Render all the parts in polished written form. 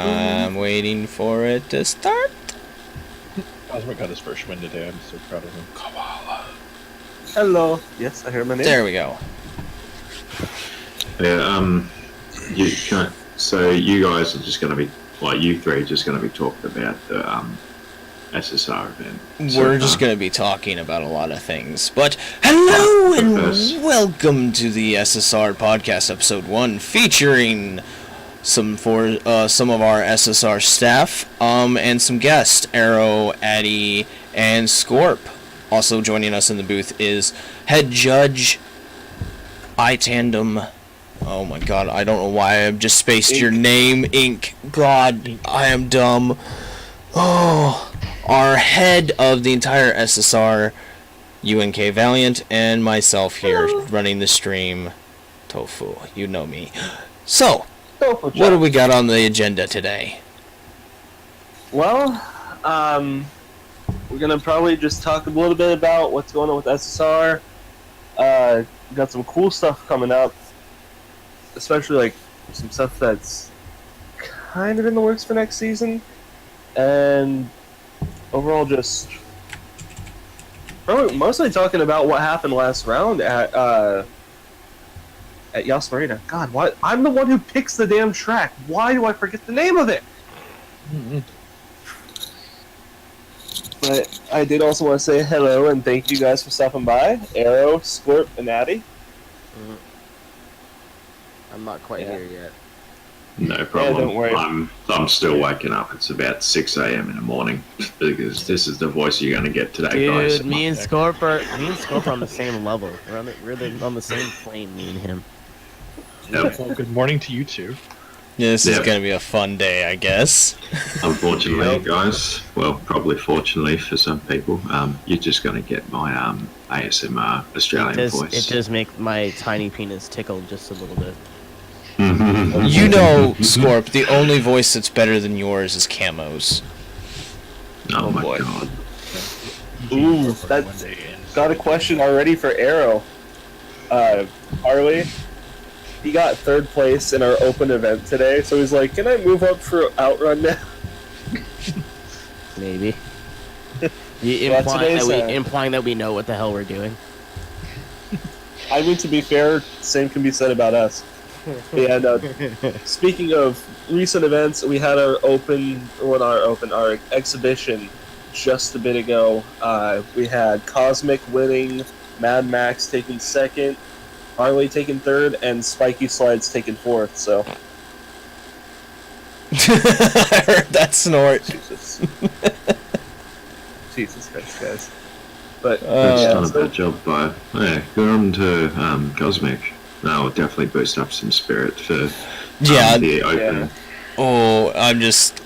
I'm waiting for it to start. Cosmic got his first win today. I'm so proud of him. Koala. Hello. Yes, I hear my name. There we go. Yeah, you can't, so you guys are just going to be, well, you three are just going to be talking about the SSR event. We're just going to be talking about a lot of things. But hello and welcome to the SSR podcast episode 1, featuring some of our SSR staff and some guests, Aero, Addi, and Scorp. Also joining us in the booth is head judge iTdm. Oh my god, I don't know why I've just spaced your name, Ink. God, I am dumb. Oh, our head of the entire SSR, UNK Valiant, and myself here running the stream, Tofu. You know me. So, what do we got on the agenda today? Well, we're gonna probably just talk a little bit about what's going on with SSR. We got some cool stuff coming up, especially like some stuff that's kind of in the works for next season, and overall just probably mostly talking about what happened last round at Yas Marina. God, what? I'm the one who picks the damn track. Why do I forget the name of it? Mm-hmm. But I did also want to say hello and thank you guys for stopping by. Aero, Scorp, and Addi. Mm-hmm. I'm not quite here yet. No problem. Yeah, don't worry. I'm still waking up. It's about 6 a.m. in the morning because this is the voice you're going to get today, guys. Dude, me and Scorp are on the same level. We're on the same plane, me and him. Yep. Well, good morning to you two. This is going to be a fun day, I guess. Unfortunately, guys, well, probably fortunately for some people, you're just going to get my ASMR Australian voice. It does make my tiny penis tickle just a little bit. You know, Scorp, the only voice that's better than yours is Camo's. Oh my boy. god. Ooh, that's got a question already for Aero. Harley, he got 3rd place in our open event today, so he's like, can I move up for Outrun now? Maybe. Implying that we know what the hell we're doing. I mean, to be fair, same can be said about us. And speaking of recent events, we had our our exhibition just a bit ago. We had Cosmic winning, Mad Max taking 2nd, Harley taking 3rd, and Spiky Slides taking 4th. So I heard that snort. Jesus Christ, guys! But That's not a bad job, but yeah, go on to Cosmic. That will definitely boost up some spirit for the open. Yeah. Oh,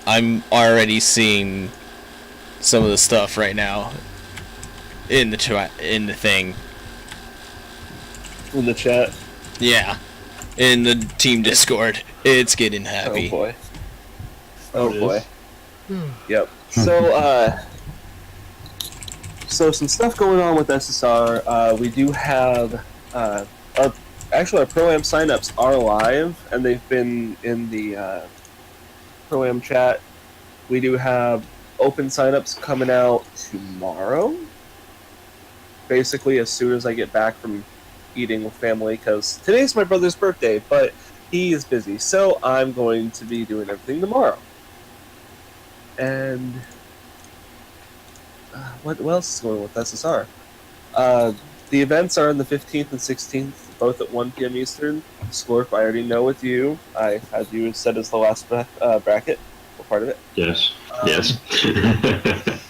I'm already seeing some of the stuff right now in the thing. In the chat. Yeah, in the team Discord, it's getting happy. Oh boy. Oh boy. Yep. So so some stuff going on with SSR. We do have our Pro-Am signups are live, and they've been in the Pro-Am chat. We do have open signups coming out tomorrow. Basically, as soon as I get back from eating with family, because today's my brother's birthday, but he is busy, so I'm going to be doing everything tomorrow. And what else is going on with SSR? The events are on the 15th and 16th, both at 1 p.m. Eastern. Scorp, I already know with you. I had you set as the last bracket, or part of it. Yes. Yes.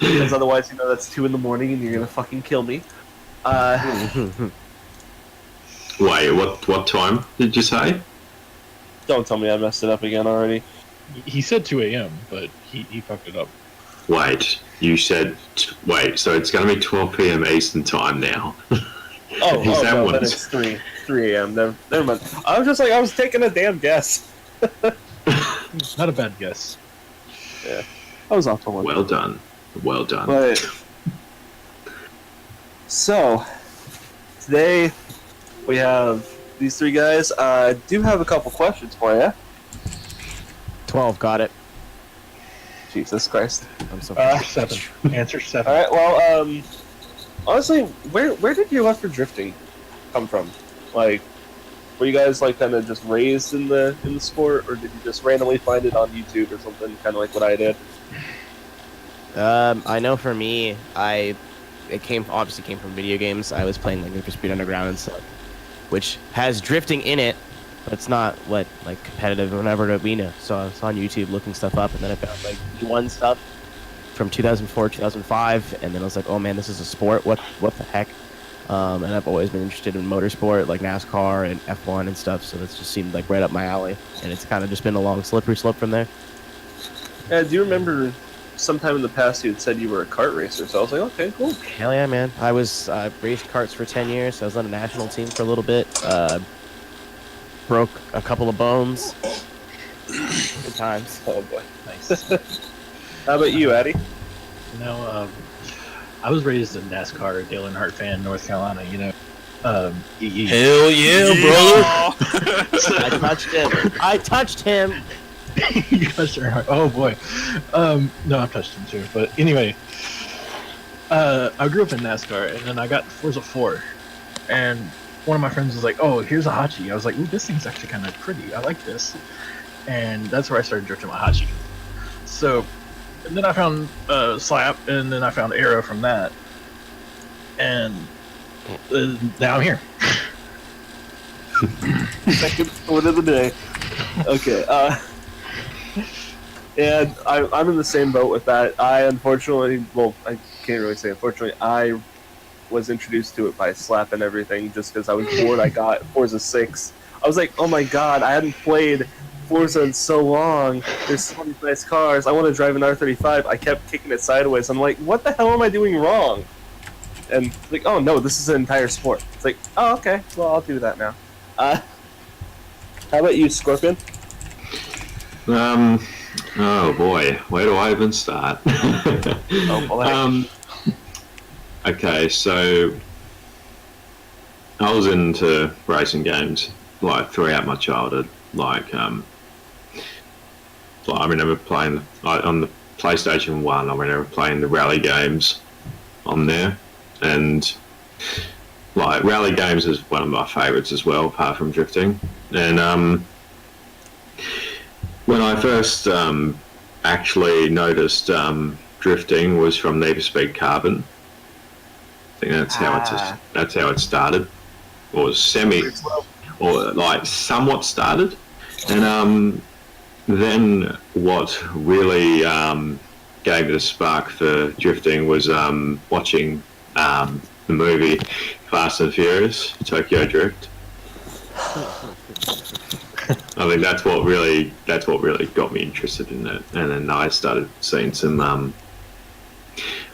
Because otherwise, that's 2 in the morning and you're going to fucking kill me. Wait, what time did you say? Don't tell me I messed it up again already. He said 2 a.m., but he fucked it up. Wait, you said... Wait, so it's going to be 12 p.m. Eastern time now. No, then it's 3 a.m. Never mind. I was taking a damn guess. Not a bad guess. Yeah, I was off to one. Well done. Well done. But, so, today we have these 3 guys. I do have a couple questions for you. 12, got it. Jesus Christ. I'm so. Seven. Answer 7. All right. Well, honestly, where did your love for drifting come from? Like, were you guys like kind of just raised in the sport, or did you just randomly find it on YouTube or something, kind of like what I did? I know for me, it obviously came from video games. I was playing like Need for Speed Underground and stuff, which has drifting in it, but it's not what like competitive or whatever to arena. So I was on YouTube looking stuff up, and then I found like V1 stuff from 2004, 2005, and then I was like, oh man, this is a sport. What the heck? And I've always been interested in motorsport, like NASCAR and F1 and stuff. So that's just seemed like right up my alley, and it's kind of just been a long slippery slope from there. Yeah. Do you remember sometime in the past you had said you were a kart racer? So I was like, okay, cool. Hell yeah, man! I raced karts for 10 years. I was on a national team for a little bit. Broke a couple of bones. Good times. Oh boy. Nice. How about you, Addi? I was raised a NASCAR Dale Earnhardt fan, North Carolina. Hell yeah, brother! I touched him. You touched Earnhardt. Oh boy. No, I've touched him too. But anyway, I grew up in NASCAR, and then I got Forza 4, and one of my friends was like, "Oh, here's a Hachi." I was like, "Ooh, this thing's actually kind of pretty. I like this," and that's where I started drifting my Hachi. So, and then I found Slap, and then I found Aero from that, and now I'm here. Second one of the day. Okay. And I'm in the same boat with that. I unfortunately, well, I can't really say unfortunately, I was introduced to it by Slap and everything just because I was bored. I got Forza 6. I was like, oh my god, I hadn't played Forza in so long. There's so many nice cars. I want to drive an R35. I kept kicking it sideways. I'm like, what the hell am I doing wrong? And like, oh no, this is an entire sport. It's like, oh okay, well I'll do that now. How about you, Scorpion? Oh boy, where do I even start? Oh boy. Okay, so I was into racing games like throughout my childhood. Like I remember playing on the PlayStation 1. I remember playing the rally games on there, and like rally games is one of my favourites as well, apart from drifting. And when I first actually noticed drifting was from Need for Speed Carbon. I think that's how it started, or or like somewhat started, and then what really gave it a spark for drifting was watching the movie Fast and Furious, Tokyo Drift. I think that's what really got me interested in it, and then I started seeing some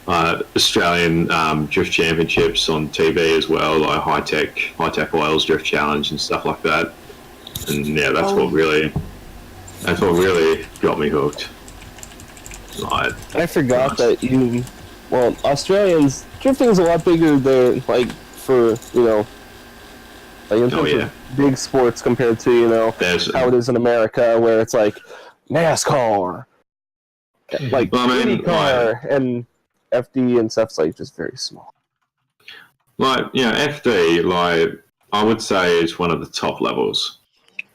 Australian drift championships on TV as well, like High Tech Oils Drift Challenge and stuff like that. And yeah, that's what really got me hooked. Like, I forgot that Australians drifting is a lot bigger than like for in terms of big sports compared to how it is in America, where it's like NASCAR, like IndyCar and FD and stuff's like just very small. Like FD, like I would say is one of the top levels.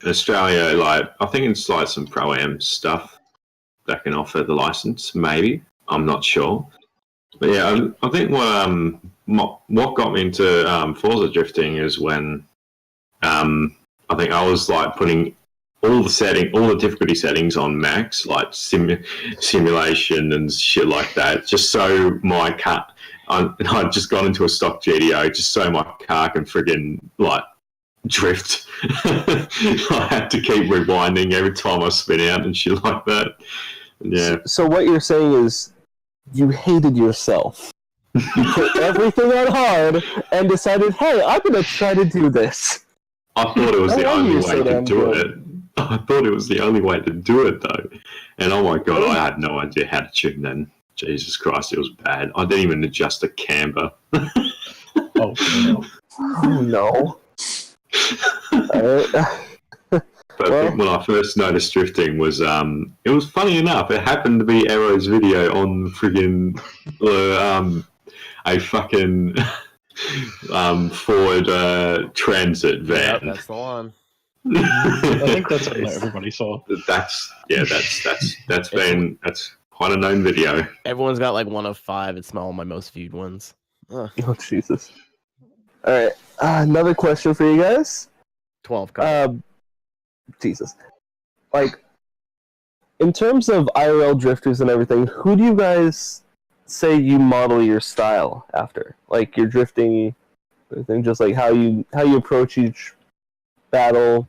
In Australia, like I think it's like some Pro-Am stuff that can offer the license. Maybe, I'm not sure. But yeah, I think what got me into Forza drifting is when I think I was like putting all the difficulty settings on max, like simulation and shit like that, just so my car. I'd just gone into a stock GTO just so my car can friggin' like drift. I had to keep rewinding every time I spin out and shit like that. Yeah. So what you're saying is you hated yourself. You put everything on hard and decided, hey, I'm going to try to do this. I thought it was the only way to do it. I thought it was the only way to do it, though. And oh my god, I had no idea how to tune then. Jesus Christ, it was bad. I didn't even adjust the camber. Oh, no. Oh, no. But I think when I first noticed drifting was it was funny enough. It happened to be Arrow's video on friggin' a fucking Ford Transit van. Yep, that's the one. I think that's what everybody saw. That's quite a known video. Everyone's got like one of 5. It's all my most viewed ones. Oh Jesus! All right, another question for you guys. 12. Jesus, like in terms of IRL drifters and everything, who do you guys say you model your style after? Like your drifting, everything, just like how you approach each battle.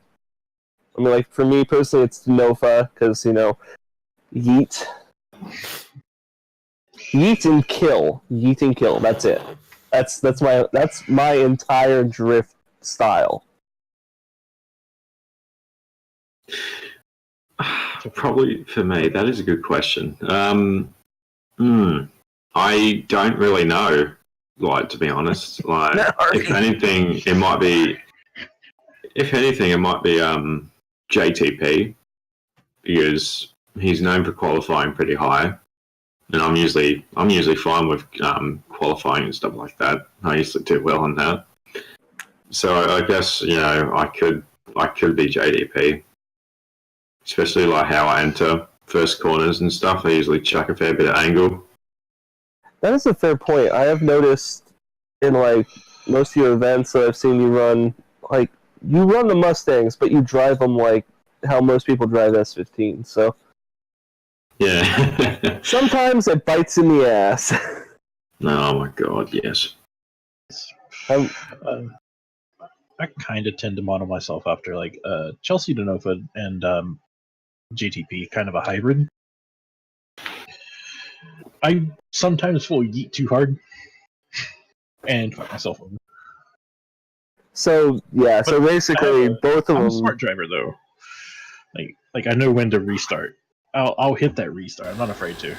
I mean, like for me personally, it's Nofa because yeet and kill, yeet and kill. That's it. That's my entire drift style. Probably for me, that is a good question. I don't really know. Like, to be honest, like if anything, it might be. If anything, it might be JTP because he's known for qualifying pretty high, and I'm usually fine with qualifying and stuff like that. I usually do well on that. So I guess I could be JDP. Especially like how I enter first corners and stuff. I usually chuck a fair bit of angle. That is a fair point. I have noticed in like most of your events that I've seen you run, like you run the Mustangs, but you drive them like how most people drive S15. So yeah, sometimes it bites in the ass. Oh my god, yes. I kind of tend to model myself after like Chelsea Denofa and GTP, kind of a hybrid. I sometimes will yeet too hard and fuck myself over. So yeah, so basically both of them. I'm a smart driver though. Like I know when to restart. I'll hit that restart. I'm not afraid to.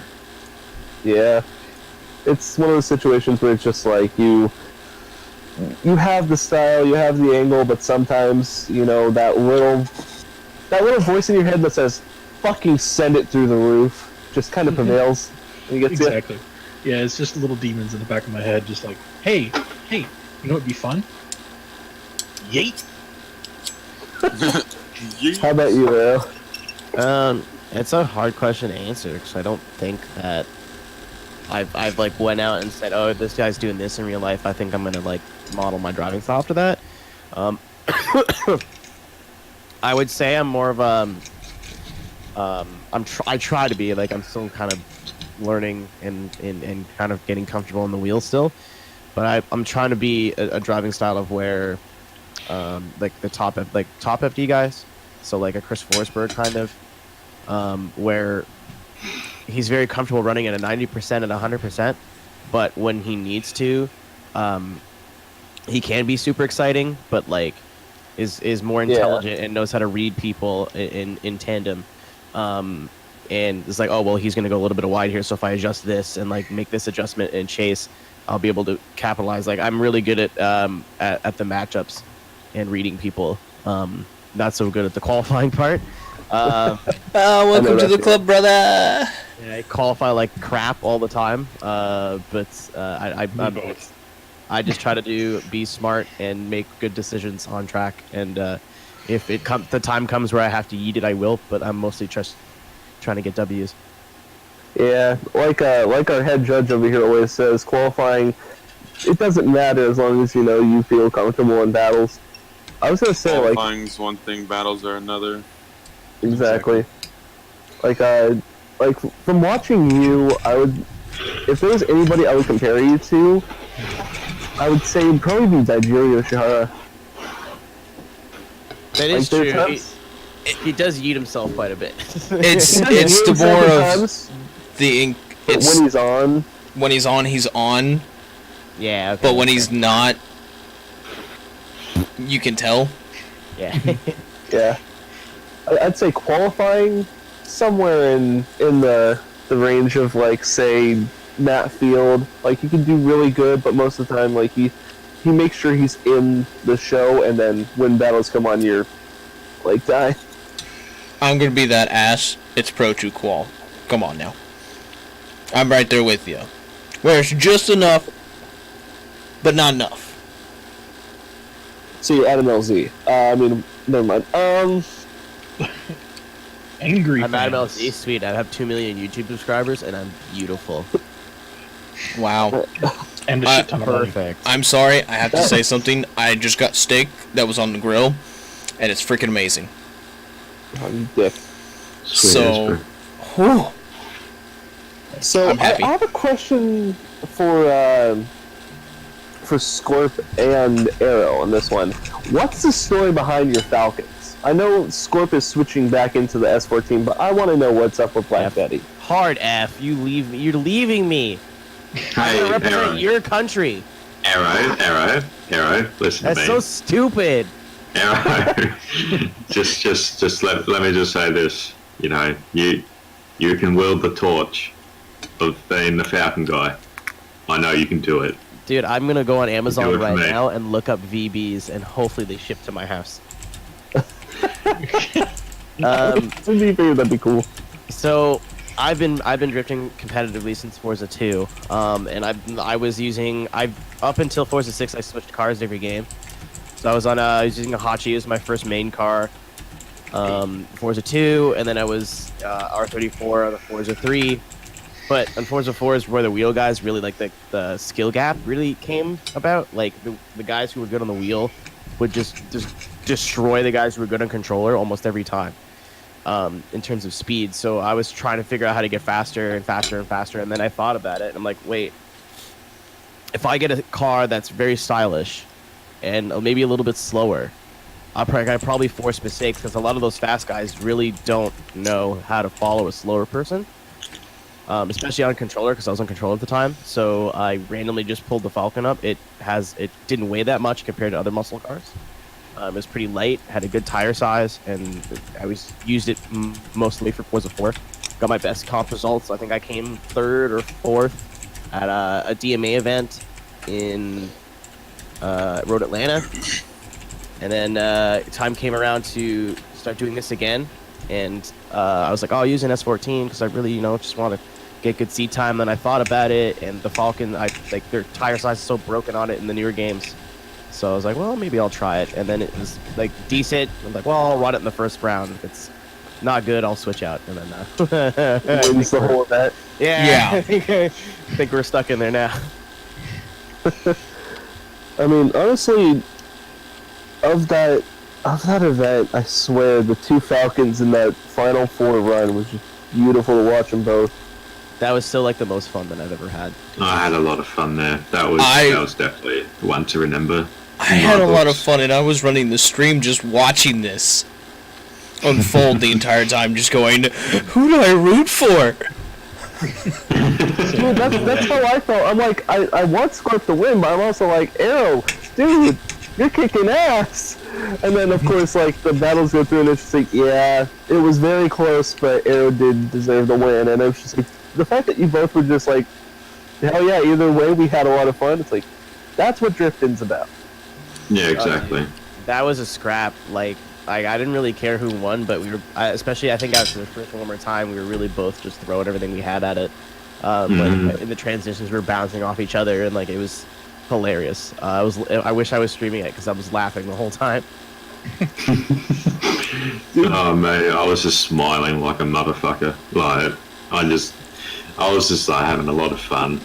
Yeah, it's one of those situations where it's just like you have the style, you have the angle, but sometimes that little voice in your head that says "fucking send it through the roof" just kind of prevails. And Exactly. Yeah, it's just little demons in the back of my head, just like, hey, you know what'd be fun? Yeet. How about you, Leo? It's a hard question to answer because I don't think that I've like went out and said, oh, this guy's doing this in real life. I think I'm gonna like model my driving style after that. I would say I'm more of I try to be like I'm still kind of learning and kind of getting comfortable on the wheel still, but I'm trying to be a driving style of where like the top FD guys, so like a Chris Forsberg kind of, where he's very comfortable running at a 90% and 100%, but when he needs to, he can be super exciting, but like is more intelligent and knows how to read people in tandem. And it's like, oh well, he's gonna go a little bit wide here, so if I adjust this and like make this adjustment and chase, I'll be able to capitalize. Like I'm really good at the matchups and reading people. Not so good at the qualifying part. Welcome to the club, brother. Yeah, I qualify like crap all the time. But I just try to be smart and make good decisions on track. And if the time comes where I have to yeet it, I will. But I'm mostly just trying to get W's. Yeah, like our head judge over here always says, qualifying, it doesn't matter as long as you feel comfortable in battles. I was gonna say qualifying's one thing, battles are another. Exactly. Like from watching you, if there was anybody I would compare you to, I would say it'd probably be Daijiro Yoshihara. That is true. He does yeet himself quite a bit. It's the more of the when he's on. When he's on, he's on. Yeah. Okay, but when he's not, you can tell. Yeah. Yeah. I'd say qualifying somewhere in the range of like say Matt Field. Like he can do really good, but most of the time like he makes sure he's in the show, and then when battles come on, you're like die. I'm gonna be that ass. It's Pro 2 Qual. Come on now. I'm right there with you. Where it's just enough, but not enough. So you're Adam LZ. I mean, never mind. Angry. I'm Adam fans. LC. Sweet. I have 2 million YouTube subscribers, and I'm beautiful. Wow. And a shit ton of money. Perfect. I'm sorry, I have to say something. I just got steak that was on the grill, and it's freaking amazing. Oh, you dick. Sweet So, as whew, So I'm happy. I have a question for Scorp and Arrow on this one. What's the story behind your Falcons? I know Scorp is switching back into the S14, but I want to know what's up with Black F. Betty. Hard F. You leave me. You're leaving me. I'm Hey, gonna represent Arrow. your country. Arrow, listen That's to me. so stupid. Arrow, just let me just say this. You know, you can wield the torch of being the Falcon guy. I know you can do it. Dude, I'm gonna go on Do Amazon it for right me. now and look up VBs, and hopefully they ship to my house. To be fair, that'd be cool. So I've been drifting competitively since Forza 2, and I was using up until Forza 6 I switched cars every game. So I was using a Hachi as my first main car. Forza 2, and then I was R34 on the Forza 3. But on Forza 4 is where the wheel guys really, like, the skill gap really came about. Like, the guys who were good on the wheel would just destroy the guys who were good on controller almost every time, in terms of speed. So I was trying to figure out how to get faster and faster and faster, and then I thought about it, and I'm like, wait, if I get a car that's very stylish and maybe a little bit slower, I probably force mistakes, because a lot of those fast guys really don't know how to follow a slower person. Especially on controller, because I was on controller at the time. So I randomly just pulled the Falcon up. It didn't weigh that much compared to other muscle cars. It was pretty light, had a good tire size, and I used it mostly for Forza 4. Got my best comp results. I think I came 3rd or 4th at a DMA event in Road Atlanta. And then time came around to start doing this again. And I was like, oh, I'll use an S14 because I really, just want to get good seat time. Then I thought about it, and the Falcon, their tire size is so broken on it in the newer games. So I was like, well, maybe I'll try it. And then it was like decent. I'm like, well, I'll run it in the first round. If it's not good, I'll switch out. And then Wins the whole event. Yeah. I think we're stuck in there now. I mean, honestly, of that event, I swear the two Falcons in that Final Four run was just beautiful to watch them both. That was still like the most fun that I've ever had. I had a lot of fun there. That was definitely one to remember. I had a lot of fun, and I was running the stream just watching this unfold the entire time, just going, who do I root for? Dude, that's how I felt. I'm like, I want Scorp to win, but I'm also like, Arrow, dude, you're kicking ass. And then, of course, like, the battles go through, and it's just like, yeah, it was very close, but Arrow did deserve the win. And it was just like, the fact that you both were just like, hell yeah, either way, we had a lot of fun. It's like, that's what drifting's about. Yeah, exactly. That was a scrap. Like, I didn't really care who won, but we were, especially I think after the first one more time, we were really both just throwing everything we had at it. Like in the transitions, we were bouncing off each other, and like it was hilarious. I wish I was streaming it because I was laughing the whole time. Oh man, I was just smiling like a motherfucker. Like I was just like having a lot of fun.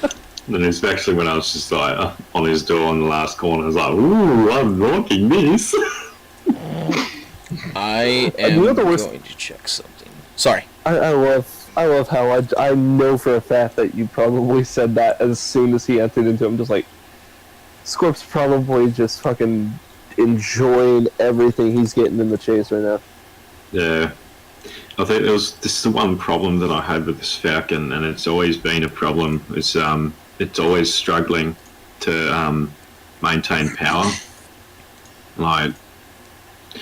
And especially when I was just like on his door in the last corner, I was like, ooh, I'm liking this. I am going to check something. Sorry. I love how I know for a fact that you probably said that as soon as he entered into him, just like, Scorp's probably just fucking enjoying everything he's getting in the chase right now. Yeah. I think this is the one problem that I had with this Falcon, and it's always been a problem. It's always struggling to maintain power. Like,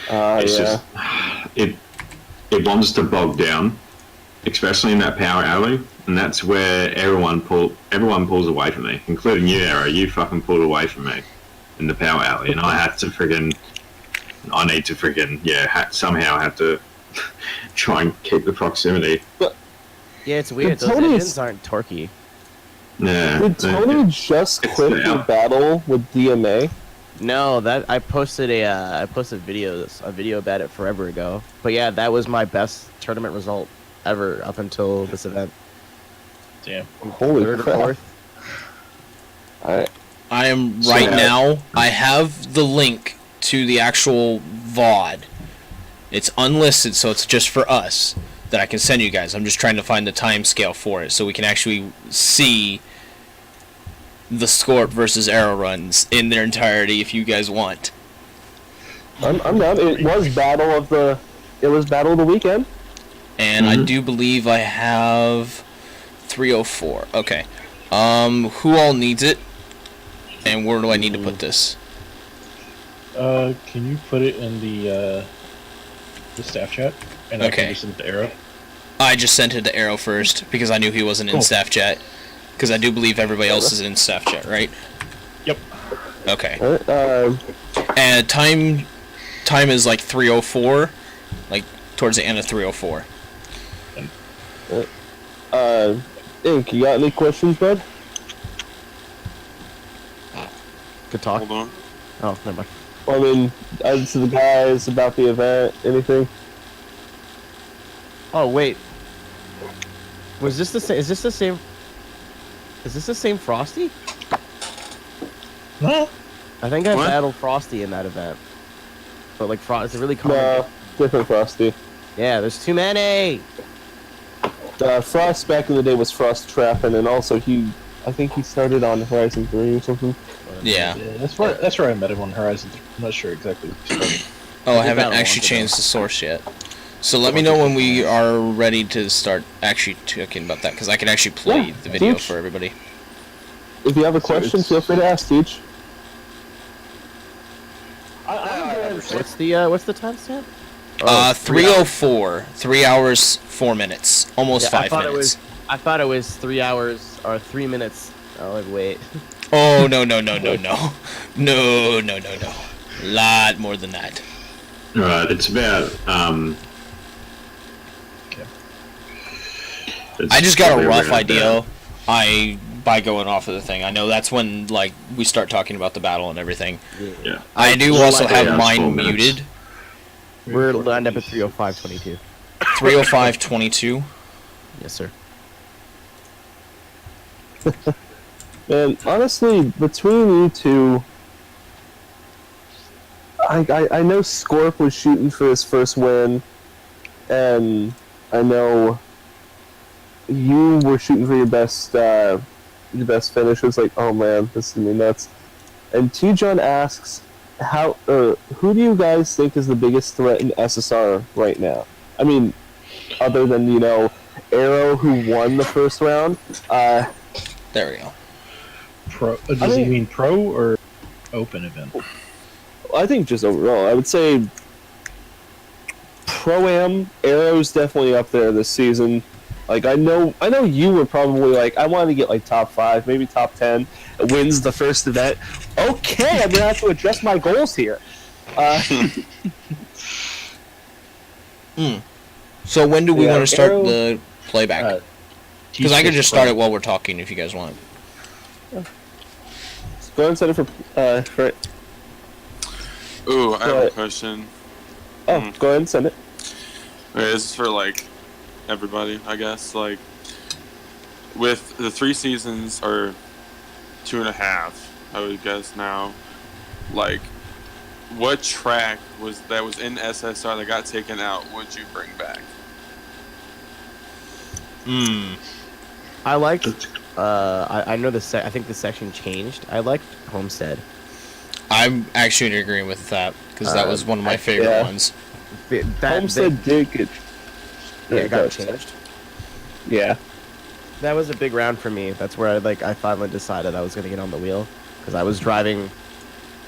it's just it wants to bog down, especially in that power alley, and that's where everyone pulls away from me, including you, Arrow. You fucking pulled away from me in the power alley, and I need to somehow have to try and keep the proximity. Yeah, it's weird. Did Those Tony's- engines aren't torquey. Yeah. Did Tony just It's quit there. the battle with DMA? No, that I posted a video about it forever ago. But yeah, that was my best tournament result ever up until this event. Damn. Holy Third or crap! fourth. Alright. I am right now. I have the link to the actual VOD. It's unlisted, so it's just for us that I can send you guys. I'm just trying to find the time scale for it so we can actually see the Scorp versus Arrow runs in their entirety if you guys want. I'm down. It was battle of the weekend. And I do believe I have 304. Okay. Who all needs it? And where do I need to put this? Can you put it in the staff chat? And I Okay. can just send it to Arrow. I just sent it to Arrow first because I knew he wasn't in Cool. staff chat. Because I do believe everybody else is in staff chat, right? Yep. Okay. Alright, And time is like 304, like towards the end of 304. Ink, you got any questions, bud? Good talk. Hold on. Oh, never mind. I mean, to the guys about the event, anything? Oh wait. Was this the same? Is this the same? Is this the same Frosty? No. I think I What? battled Frosty in that event. But like Frost, it's a really common. No, different Frosty. Yeah, there's too many. Frost back in the day was Frost Trappin', and also I think he started on Horizon 3 or something. Yeah. Yeah, that's where I met him on Horizon. I'm not sure exactly. Oh, I did haven't battle actually once ago. changed the source yet. So let me know when we are ready to start actually talking about that, because I can actually play Yeah, the video teach. for everybody. If you have a question, it's- feel free to ask, Teach. What's the timestamp? 304. 3 hours, 4 minutes. Almost Yeah, 5 minutes. I thought it was 3 hours or 3 minutes. Oh, like wait. Oh, no. No. Lot more than that. Right, it's about I just got a probably rough around idea. By going off of the thing. I know that's when like we start talking about the battle and everything. Yeah. I do Well, also like, have yeah, mine 4 minutes. muted. We're lined up at 3:05:22. 305:22. Yes, sir. And honestly, between you two, I know Scorp was shooting for his first win, and I know you were shooting for your best finish. It was like, oh man, this is gonna be nuts. And T-John asks, who do you guys think is the biggest threat in SSR right now? I mean, other than, Arrow, who won the first round. There we go. Pro? Does he mean pro or open event? I think just overall, I would say Pro-Am, Arrow's definitely up there this season. Like, I know you were probably like, I want to get like top 5, maybe top 10. It wins the first event. Okay, I'm gonna have to adjust my goals here. So when do we want to start Arrow- the playback? Because I could just start it while we're talking if you guys want. Go ahead and set it for Ooh, I have a Right. question. go ahead and send it. Okay, this is for like everybody, I guess. Like with the 3 seasons or 2.5, I would guess now. Like, what track was in SSR that got taken out? Would you bring back? I liked. I know I think the section changed. I liked Homestead. I'm actually agreeing with that because that was one of my favorite yeah. ones. Homestead did get. It got changed. Yeah. That was a big round for me. That's where I finally decided I was gonna get on the wheel because I was driving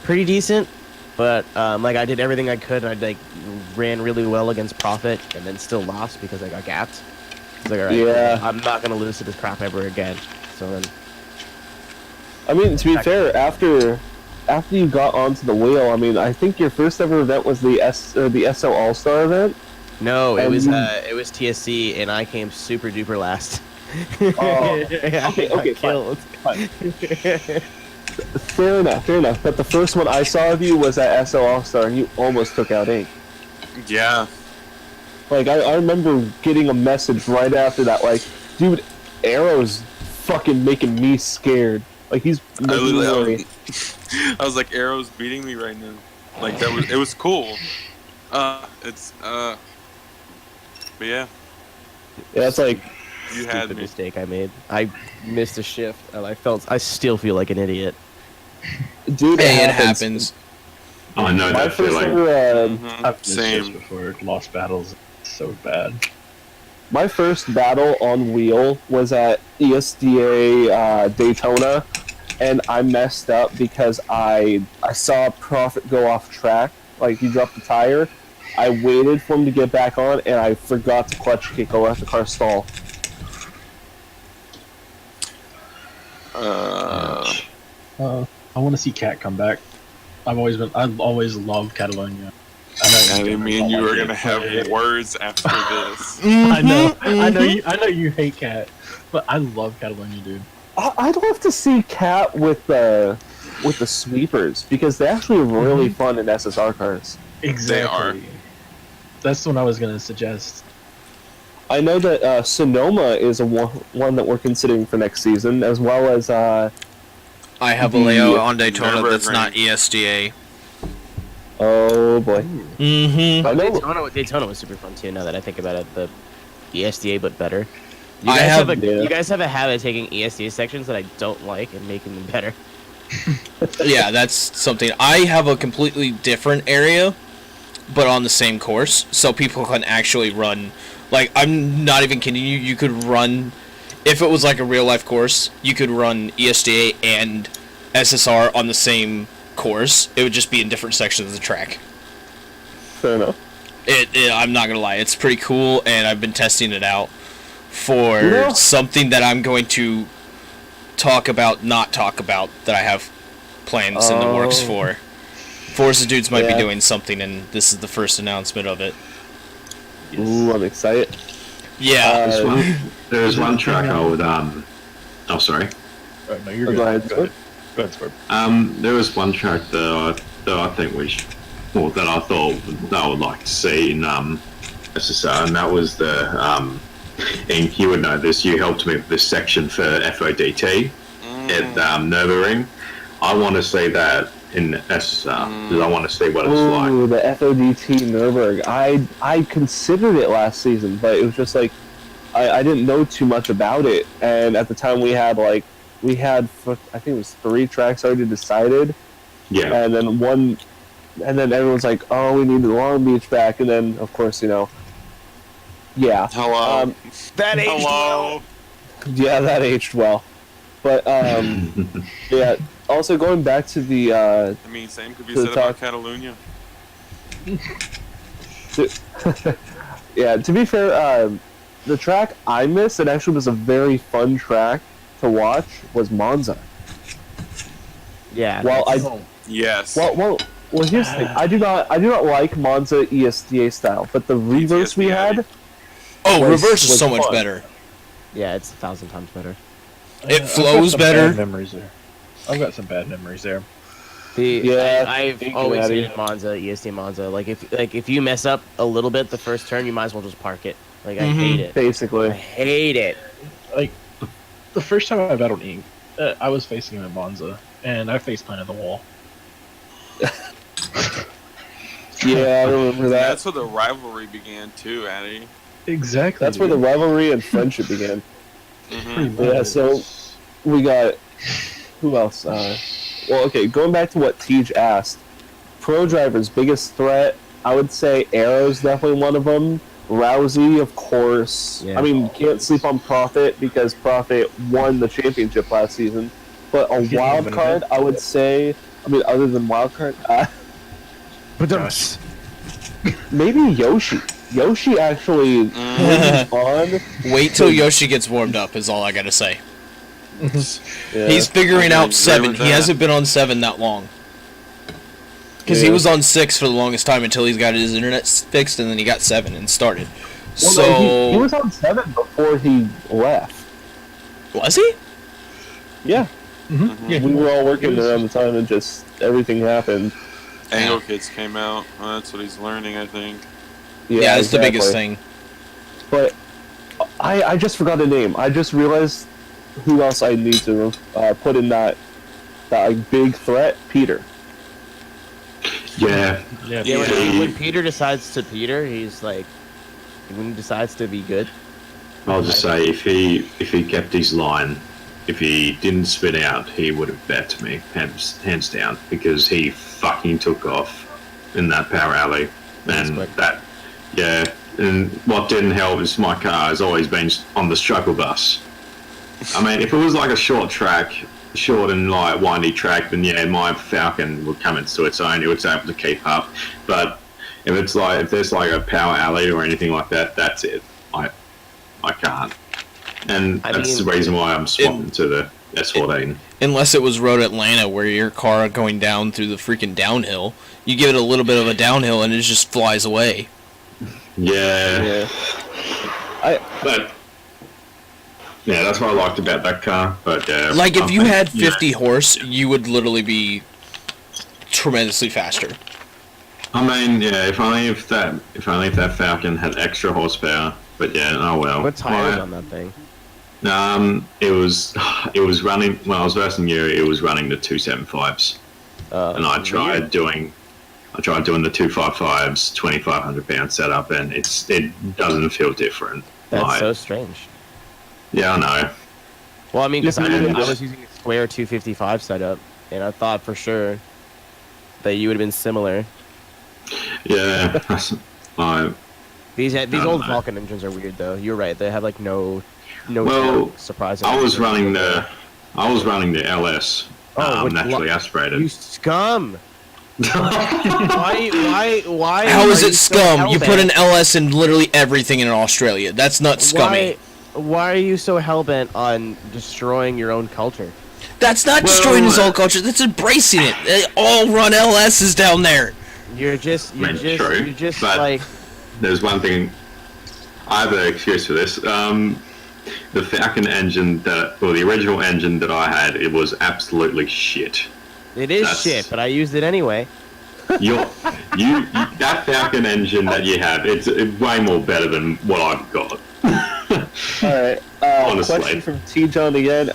pretty decent, but I did everything I could and I ran really well against Prophet and then still lost because I got gapped. It's like, all right, Yeah. I'm not gonna lose to this crap ever again. So then, I mean, to be fair, after you got onto the wheel, I mean, I think your first ever event was the SO All-Star event. No, it And was you- TSC, and I came super duper last. Oh, Yeah, okay, I got okay, killed. fine. Fair enough. But the first one I saw of you was at SO All Star, and you almost took out Ink. Yeah. Like I remember getting a message right after that, like, dude, Arrow's fucking making me scared. Like he's making me worry. I was like, Arrow's beating me right now. Like it was cool. But yeah, Yeah, it's like you had Stupid me. mistake I made. I missed a shift, and I still feel like an idiot. dude, Hey, it happens. I know My that first feeling. ever, I've missed Same. shifts before, lost battles. It's so bad. my first battle on wheel was at ESDA Daytona, and I messed up because I saw Prophet go off track. Like he dropped the tire. I waited for him to get back on, and I forgot to clutch kick or let the car stall. I want to see Cat come back. I've always loved Catalonia. I didn't mean you don't were like gonna it, have but- words after this. I know Mm-hmm. I know you hate Cat, but I love Catalonia, dude. I'd love to see Cat with the sweepers because they're actually really fun in SSR cars. Exactly. That's what I was gonna suggest. I know that Sonoma is one that we're considering for next season, as well as I have a The layout on Daytona Never that's agree. not E ESDA. oh boy, Mm-hmm. I know. Daytona was super fun too. Now that I think about it, the ESDA but better. You I guys have- yeah. you guys have a habit of taking ESDA sections that I don't like and making them better. Yeah, that's something. I have a completely different area, but on the same course, so people can actually run. Like, I'm not even kidding you. You could run, if it was like a real life course, you could run ESDA and SSR on the same course. It would just be in different sections of the track. Fair enough. I'm not gonna lie, it's pretty cool, and I've been testing it out for Yeah. something that I'm going to not talk about, that I have plans in the works Oh. for. Forza Dudes might be Yeah. doing something, and this is the first announcement of it. Ooh, I'm excited. Yeah. There was one track I would oh sorry. Oh, no, you're Go good. ahead, Go ahead, Scorp. There was one track that I think we should, or that I thought that I would like to see in SSR, and that was the Ink. You would know this. You helped me with this section for FODT at Nürburgring. I want to see that in SSR because I want to see what it's like. Ooh, the FODT Nürburgring. I considered it last season, but it was just like I didn't know too much about it, and at the time we had I think it was 3 tracks already decided, Yeah, and then everyone's like, oh, we need the Long Beach back, and then of course yeah, Hello. That aged Hello. yeah, that aged well, but yeah. Also, going back to the I mean, same could be To the said about top. Catalonia. yeah, to be fair, the track I missed that actually was a very fun track to watch was Monza. Yeah. While Yes. well, here's the thing. I do not like Monza ESDA style, but the reverse we ESDA. had, Oh, was- reverse is was so much fun. better. Yeah, it's 1,000 times better. It I've flows got some better. Bad memories there. I've got some bad memories there. Yeah, I've thank you, always Addi. hated Monza, ESD Monza. Like if you mess up a little bit the first turn, you might as well just park it. Like I hate it. I basically. hate it. Like, the first time I battled Ink, I was facing him at Monza, and I face planted the wall. Yeah, I remember that. That's where the rivalry began too, Addi. Exactly. That's where the rivalry and friendship began. Mm-hmm. Yeah, so we got who else? Well, okay, going back to what Tej asked, pro drivers' biggest threat, I would say Arrow's definitely one of them. Rousey, of course. Yeah. I mean, can't sleep on Prophet because Prophet won the championship last season. But a He wild didn't card, win I would say. I mean, other than wild card, Gosh. maybe Yoshi. Yoshi actually Mm. on. Wait till Yoshi gets warmed up, is all I gotta say. Yeah. He's figuring I out agree 7. with He that. hasn't been on 7 that long. Because he was on 6 for the longest time until he got his internet fixed, and then he got 7 and started. Well, So no, he was on 7 before he left. was he? Yeah. Mm-hmm. Yeah. We were all working around the time, and just everything happened. Angle Kids came out. Well, that's what he's learning, I think. Yeah, that's the biggest thing. But I just forgot the name. I just realized who else I need to put in that like, big threat. Peter. Yeah. Yeah, when Peter decides to Peter, he's like, when he decides to be good. I'll just say if he kept his line, if he didn't spit out, he would have bet me hands down, because he fucking took off in that power alley, and and what didn't help is my car has always been on the struggle bus. I mean, if it was like a short and like windy track, then yeah, my Falcon would come into its own. It was able to keep up. But if there's like a power alley or anything like that, that's it. I can't. And that's the reason why I'm swapping to the S14. Unless it was Road Atlanta, where your car going down through the freaking downhill, you give it a little bit of a downhill and it just flies away. Yeah. But yeah, that's what I liked about that car. But like if you had 50 horse, you would literally be tremendously faster. I mean, yeah, if only if that Falcon had extra horsepower. But yeah, oh well. What tire was on that thing? It was running when I was versing you. It was running the 275s, and I tried doing the 255s, 2,500 pound setup, and it doesn't feel different. That's so strange. Yeah, I know. Well, I mean, because I was using a square 255 setup, and I thought for sure that you would have been similar. Yeah, These old Falcon engines are weird though. You're right. They have like no surprising. I was running the LS, naturally aspirated. You scum! Why? How is it scum? You put an LS in literally everything in Australia. That's not scummy. Why are you so hellbent on destroying your own culture? That's not destroying his own culture. That's embracing it. They all run LSs down there. You're just but like. There's one thing. I have an excuse for this. The Falcon engine the original engine that I had, it was absolutely shit. It is shit, but I used it anyway. That Falcon engine that you have, it's way more better than what I've got. Alright, Honestly. Question from T-John again.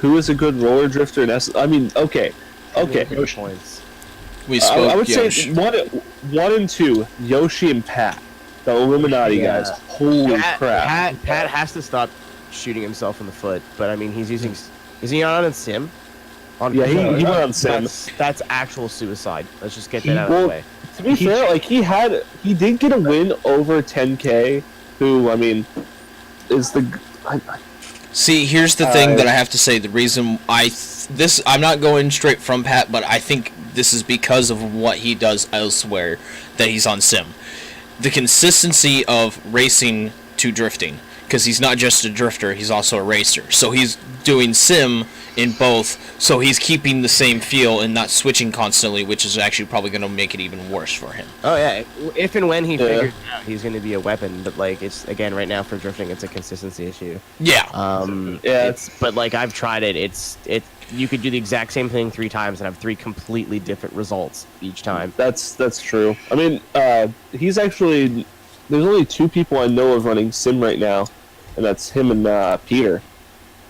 Who is a good roller drifter in S? I mean, okay. Points. We spoke I would Yosh. say 1 and 2, Yoshi and Pat. The Illuminati guys. Holy crap. Pat has to stop shooting himself in the foot, but I mean, he's using... Is he on a sim? He went on sim. That's actual suicide. Let's just get that out of the way. To be fair, like, he did get a win over 10K, who, I mean, is the... See, here's the thing that I have to say. The reason I'm not going straight from Pat, but I think this is because of what he does elsewhere that he's on sim. The consistency of racing to drifting, because he's not just a drifter, he's also a racer. So he's doing sim in both, so he's keeping the same feel and not switching constantly, which is actually probably going to make it even worse for him. Oh yeah, if and when he figures it out, he's going to be a weapon. But like, it's again right now for drifting, it's a consistency issue. Yeah. But like I've tried it. You could do the exact same thing 3 times and have 3 completely different results each time. That's true. I mean, he's actually... There's only 2 people I know of running sim right now, and that's him and Peter.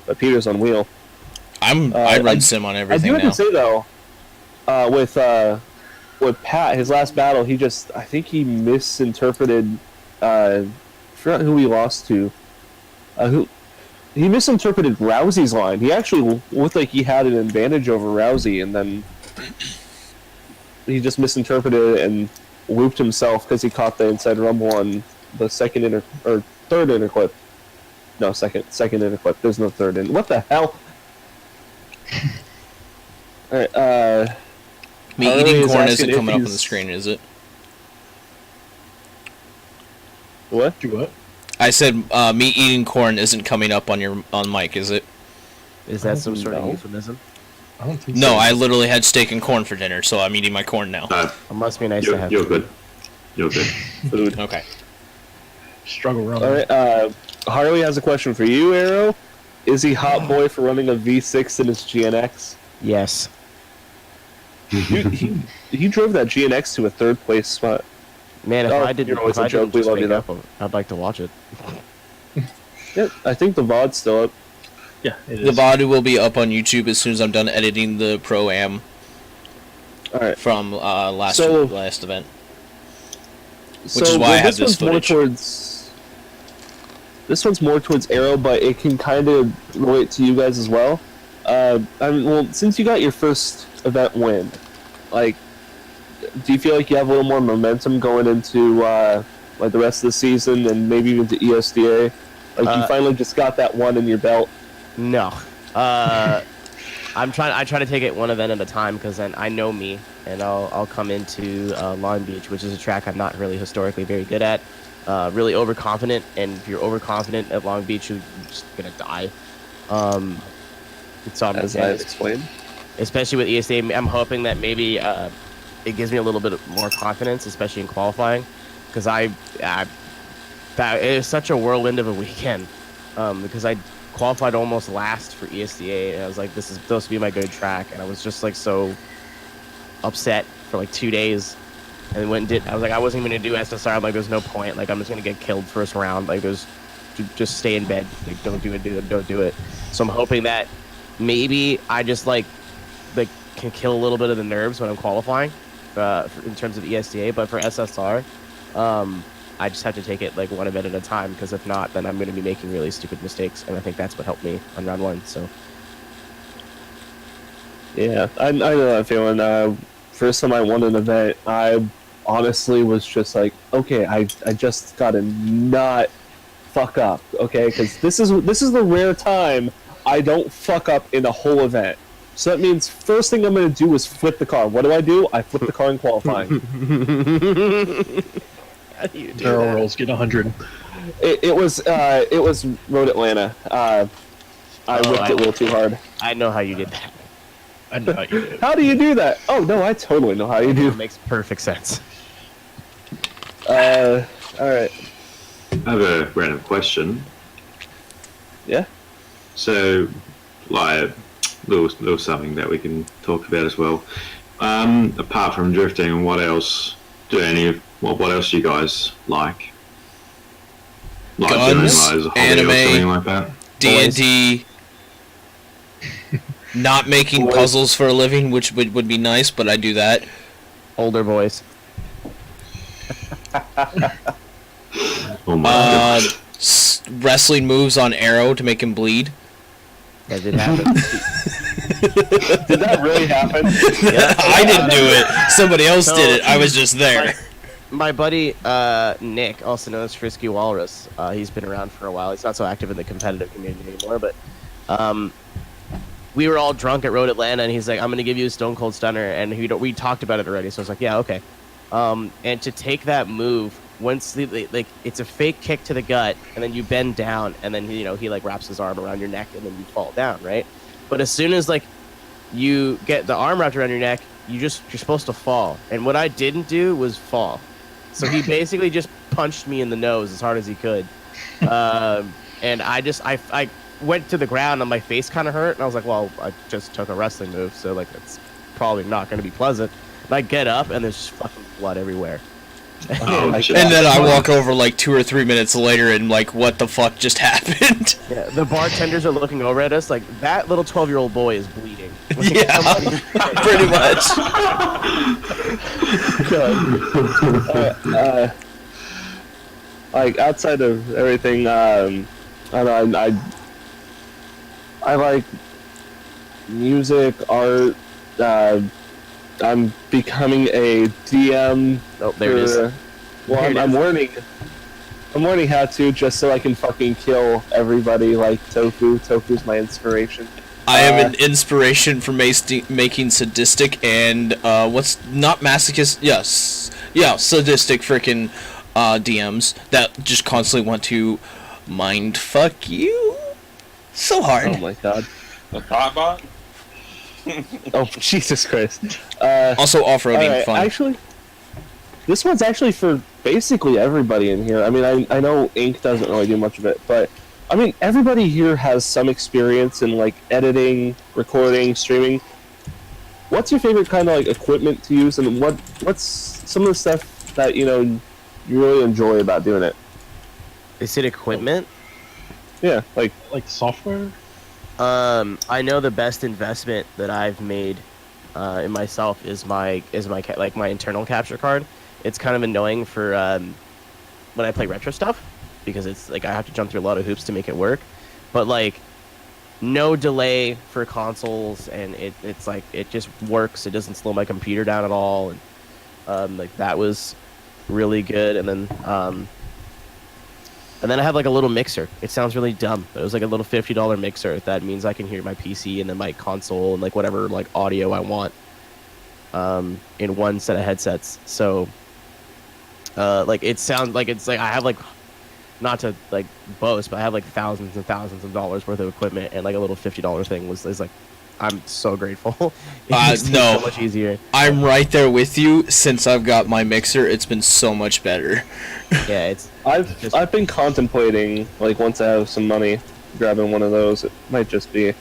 But Peter's on wheel. I run sim on everything now. I do have to say though, with Pat, his last battle, I think he misinterpreted. I forgot who he lost to. He misinterpreted Rousey's line. He actually looked like he had an advantage over Rousey, and then he just misinterpreted it and looped himself because he caught the inside rumble on the third interclip. No, second interclip. There's no third in. What the hell? Alright, Me eating corn isn't coming up on the screen, is it? What? Do what? I said me eating corn isn't coming up on mic, is it? Is that some sort of euphemism? I don't think No, so. I literally had steak and corn for dinner, so I'm eating my corn now. No, It must be nice to have. you're good. You're good. Food. Okay. Struggle running. All right. Harley has a question for you, Arrow. Is he hot boy for running a V6 in his GNX? Yes. Dude, he drove that GNX to a third place spot. Man, if Oh, I didn't, you know, it's if a I joke. didn't We just love you, make up, I'd like to watch it. Yeah, I think the VOD's still up. Yeah, it The is. VOD will be up on YouTube as soon as I'm done editing the Pro-Am All right. from last event. So, is why I have this this one's more footage. towards. This one's more towards Arrow, but it can kind of relate to you guys as well. Well, since you got your first event win, like, do you feel like you have a little more momentum going into like the rest of the season and maybe even to ESDA? Like, you finally just got that one in your belt. No. I try to take it one event at a time because then I know me, and I'll come into Long Beach, which is a track I'm not really historically very good at. Really overconfident, and if you're overconfident at Long Beach, you're just gonna die. So As I explained. especially with ESA, I'm hoping that maybe it gives me a little bit more confidence, especially in qualifying, because it was such a whirlwind of a weekend. Because I qualified almost last for ESDA, and I was like, this is supposed to be my good track, and I was just like so upset for like 2 days, and went and did. I was like, I wasn't even gonna do SSR. I'm like, there's no point. Like, I'm just gonna get killed first round. Like, just stay in bed. Like, don't do it. So I'm hoping that maybe I just like can kill a little bit of the nerves when I'm qualifying, in terms of ESDA. But for SSR, I just have to take it like one event at a time, because if not, then I'm going to be making really stupid mistakes, and I think that's what helped me on round one. So Yeah, I know that feeling. First time I won an event, I honestly was just like, okay, I just gotta not fuck up, okay? Because this is the rare time I don't fuck up in a whole event. So that means first thing I'm gonna do is flip the car. What do? I flip the car in qualifying. how do you do Barrel that? rolls get 100. It was Road Atlanta. I whipped it a little too hard. I know how you did that. I know how you do it. How do you do that? Oh no, I totally know how you It do. makes perfect sense. All right. I have a random question. Yeah. So, like, little something that we can talk about as well. Apart from drifting, what else what else do you guys like? Like Guns, doing, like, as a hobby anime, or something like that? D&D, not making Boys. puzzles for a living, which would be nice, but I do that. Older boys. Oh my Wrestling moves on Arrow to make him bleed. That did happen. Did that really happen? I didn't do it. Somebody else So- did it. I was just there. My buddy Nick, also known as Frisky Walrus, he's been around for a while. He's not so active in the competitive community anymore, but we were all drunk at Road Atlanta, and he's like, I'm going to give you a Stone Cold Stunner, and we talked about it already, so I was like, yeah, okay. And to take that move, once like it's a fake kick to the gut, and then you bend down, and then he like wraps his arm around your neck, and then you fall down, right? But as soon as like you get the arm wrapped around your neck, you're supposed to fall. And what I didn't do was fall. So he basically just punched me in the nose as hard as he could. And I went to the ground and my face kind of hurt. And I was like, well, I just took a wrestling move. So like, it's probably not going to be pleasant. And I get up and there's just fucking blood everywhere. Oh, shit. And then I walk over like 2 or 3 minutes later and like, what the fuck just happened? Yeah, the bartenders are looking over at us like, that little 12-year-old boy is bleeding. Yeah, pretty much. Like outside of everything, I like music, art. I'm becoming a DM. Oh, there it is. Well, There it I'm is. learning. I'm learning how to, just so I can fucking kill everybody like Tofu. Tofu's my inspiration. I am an inspiration for making sadistic and what's not masochist? Yes, yeah, sadistic freaking DMs that just constantly want to mind fuck you so hard. Oh my god. The bot? Oh, Jesus Christ. Also, off-roading Alright, fun. actually, this one's actually for basically everybody in here. I mean, I know Ink doesn't really do much of it, but I mean, everybody here has some experience in like editing, recording, streaming. What's your favorite kind of like equipment to use, and what's some of the stuff that you really enjoy about doing it? Is it equipment? Yeah, like software. I know the best investment that I've made in myself is my internal capture card. It's kind of annoying for when I play retro stuff because it's like I have to jump through a lot of hoops to make it work. But like no delay for consoles, and it's like it just works. It doesn't slow my computer down at all, and like that was really good. And then I have like a little mixer. It sounds really dumb, but it was like a little $50 mixer. That means I can hear my PC and then my console and like whatever like audio I want in one set of headsets. So like it sounds like it's like I have like, not to like boast, but I have like thousands and thousands of dollars worth of equipment, and like a little $50 thing is like, I'm so grateful. It's no, so much easier. I'm right there with you. Since I've got my mixer, it's been so much better. Yeah, it's. I've been contemplating, like, once I have some money, grabbing one of those. It might just be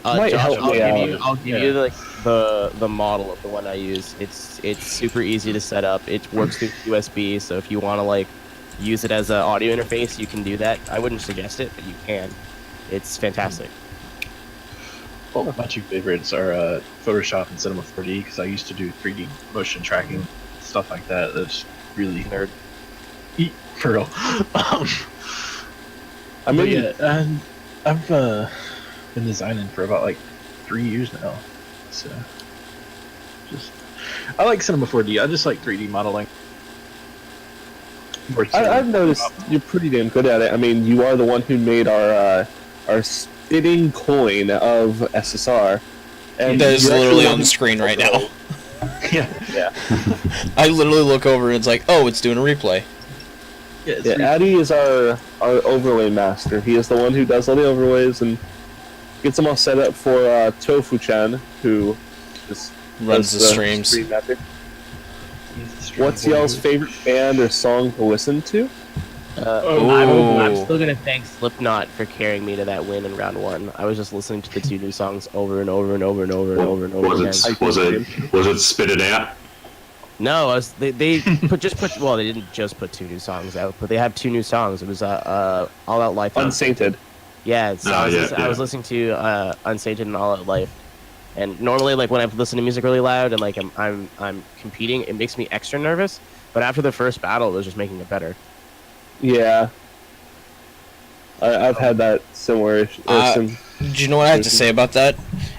might Josh, help me out. I'll give you like the model of the one I use. It's super easy to set up. It works through USB, so if you want to like use it as an audio interface, you can do that. I wouldn't suggest it, but you can. It's fantastic. Well, my two favorites are Photoshop and Cinema 4D, because I used to do 3D motion tracking, stuff like that. That's really nerd. For real. I mean, yeah, and I've been designing for about like 3 years now. So, I like Cinema 4D. I just like 3D modeling. I've noticed you're pretty damn good at it. I mean, you are the one who made our spitting coin of SSR. And that is literally on the screen right now. Yeah. I literally look over and it's like, oh, it's doing a replay. Yeah, Addi is our overlay master. He is the one who does all the overlays and gets them all set up for Tofu-chan, who just runs the streams. Stream master. What's y'all's favorite band or song to listen to? I'm still gonna thank Slipknot for carrying me to that win in round one. I was just listening to the two new songs over and over and over and over and over and over again. Was it Spit It Out? No, they they didn't just put two new songs out, but they have two new songs. It was All Out Life. Unsainted. Yeah, so I was listening to Unsainted and All Out Life. And normally, like when I listen to music really loud and like I'm competing, it makes me extra nervous. But after the first battle, it was just making it better. Yeah, I've had that similar. Do you know what I have to say about that?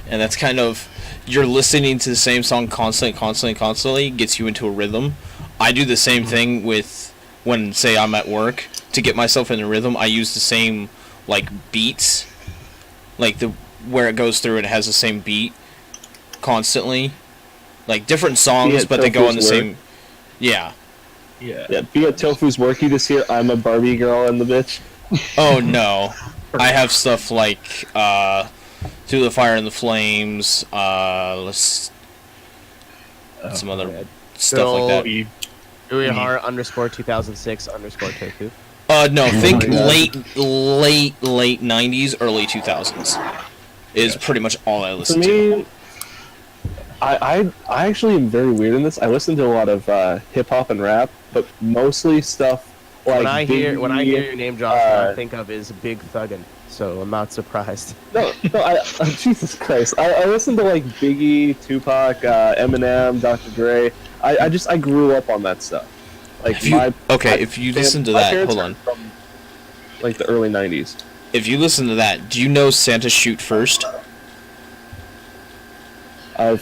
And that's kind of, you're listening to the same song constantly gets you into a rhythm. I do the same thing with when, say, I'm at work to get myself in a rhythm. I use the same like beats, like where it goes through and it has the same beat constantly, like different songs, but they go on the same. Yeah. Be at Tofu's work, you just hear "I'm a Barbie girl" and the bitch. Oh no, I have stuff like "Through the Fire and the Flames." Some other stuff like that. Uehara _2006 _Tofu. No, think late 90s, early 2000s is pretty much all I listen to. I actually am very weird in this. I listen to a lot of hip hop and rap, but mostly stuff like when I hear your name, Josh, what I think of is Big Thuggin'. So I'm not surprised. No, Jesus Christ! I listen to like Biggie, Tupac, Eminem, Dr. Dre. I grew up on that stuff. Like if you listen to that, hold on. From, like the early '90s. If you listen to that, do you know Santa Shoot First? I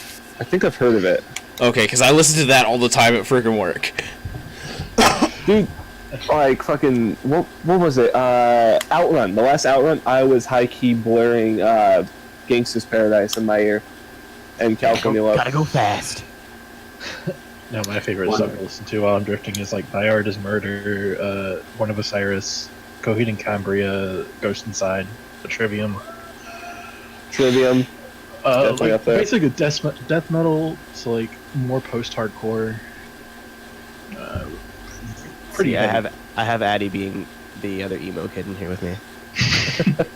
think I've heard of it. Okay, because I listen to that all the time at freaking work. Dude, like fucking what was it? Outrun. The last Outrun, I was high key blaring Gangsta's Paradise in my ear, and California Love. Gotta go fast. No, my favorite song to listen to while I'm drifting is like "Thy Art Is Murder," "Born of Osiris," "Coheed and Cambria," "Ghost Inside," "The Trivium." Definitely like up there. basically death metal, so like more post-hardcore. Pretty. See, heavy. I have Addi being the other emo kid in here with me.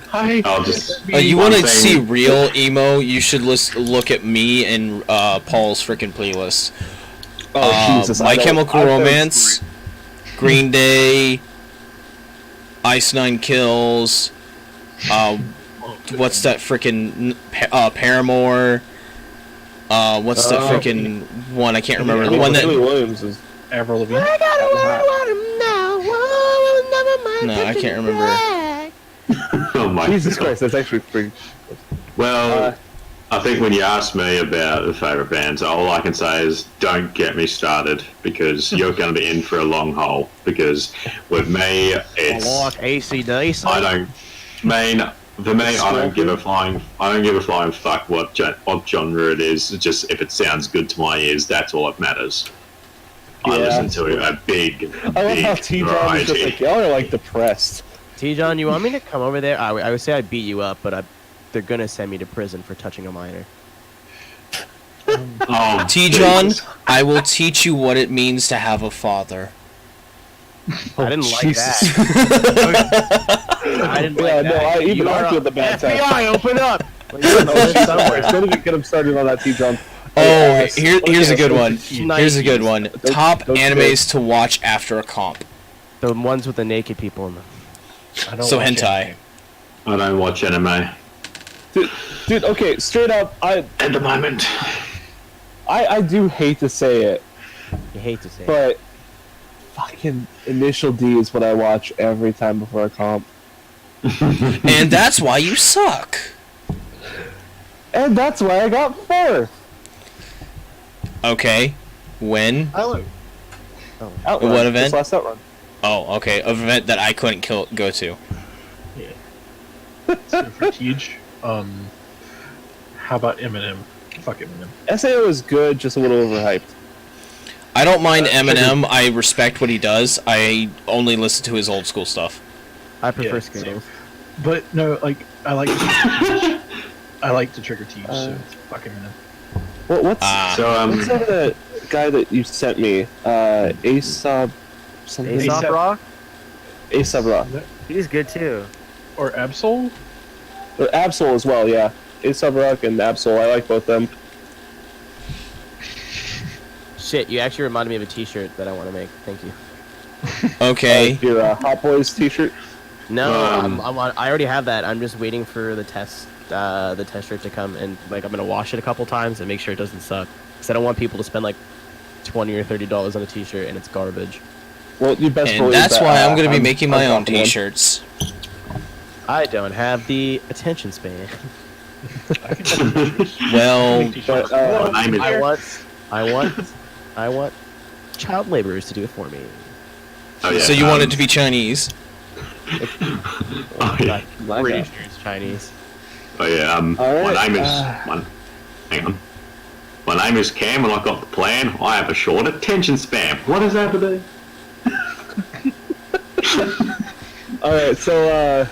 Hi. I'll just. You One want to thing- see real emo? You should look at me and Paul's freaking playlist. Oh Jesus! My I don't- Chemical I've heard Romance, Green Day, Ice Nine Kills. What's that freaking Paramore? What's the freaking one? I can't remember. The one that. Haley Williams is. Avril Lavigne. No, I can't remember. Oh my Jesus God. Christ, that's actually pretty. Well, I think when you ask me about the favourite bands, all I can say is don't get me started because you're going to be in for a long haul. Because with me, it's AC/DC. I don't. For me, I don't give a flying fuck what genre it is. It's just if it sounds good to my ears, that's all that matters. I Yeah. listen to a big I love how T-John is just variety. like, y'all are like depressed. T-John, you want me to come over there? I would say I'd beat you up, but they're gonna send me to prison for touching a minor. Oh, T-John, Jesus. I will teach you what it means to have a father. I didn't like Jesus. that. I didn't like Yeah, that. no, I even You I are feel the bad time. FBI, open up! Well, you know this somewhere. Don't even get him started on that T-John. Oh, here's a good one. Nikes. Here's a good one. Top don't animes to watch after a comp. The ones with the naked people in them. I don't So watch hentai. anime. I don't watch anime Dude, okay, straight up, at the moment. I do hate to say it, You hate to say it. but fucking Initial D is what I watch every time before a comp. And that's why you suck. And that's why I got fourth. Okay. When? Hello. Outrun, What event? This last outrun. Oh, okay. An event that I couldn't go to. So for Tej, how about Eminem? Fuck Eminem. SAO is good, just a little overhyped. I don't mind Eminem. I respect what he does. I only listen to his old school stuff. I prefer Yeah, skating. But no, like I like to trigger Tej, so fuck Eminem. What's So what's the guy that you sent me? Aesop something. Aesop Aesop Rock? Aesop Rock. He's good too. Or Absol? Or Absol as well, yeah. Aesop Rock and Absol, I like both them. Shit, you actually reminded me of a t-shirt that I want to make. Thank you. Okay. Your Hot Boys t-shirt. No, I already have that. I'm just waiting for the test shirt to come, and like I'm gonna wash it a couple times and make sure it doesn't suck. Cause I don't want people to spend like $20 or $30 on a t-shirt and it's garbage. Well, you best And believe that's that, why I'm going to be I'm- making I'm my own confident. t-shirts. I don't have the attention span. Well, But, My name is I want child laborers to do it for me. Oh, yeah, so you want it to be Chinese? Oh yeah, my Pretty God. sure it's Chinese. oh, yeah. Alright, My name is. Hang on. My name is Cam, and I got the plan. I have a short attention span. What does that have to do? Alright, so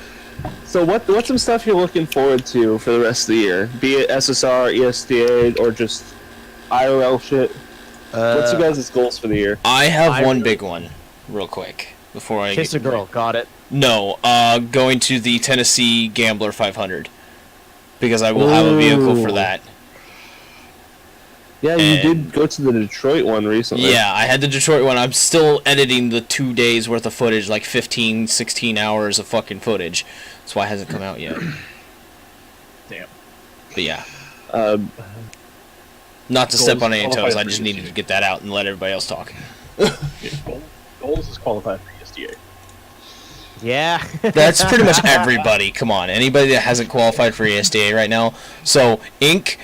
what's some stuff you're looking forward to for the rest of the year? Be it SSR, ESTA, or just IRL shit? What's your guys' goals for the year? I have one big one, real quick, before I Kiss a girl, got it. No, going to the Tennessee Gambler 500. Because I will have a vehicle for Ooh. that. Yeah, you And- did go to the Detroit one recently. Yeah, I had the Detroit one. I'm still editing the 2 days worth of footage, like 15, 16 hours of fucking footage. That's why it hasn't come out yet. Damn. But yeah, Um, not to step Goals on any qualified toes, for I just needed USDA. to get that out and let everybody else talk. Goals is qualified for USDA. Yeah. That's pretty much everybody. Come on, anybody that hasn't qualified for ESDA right now. So, Inc.,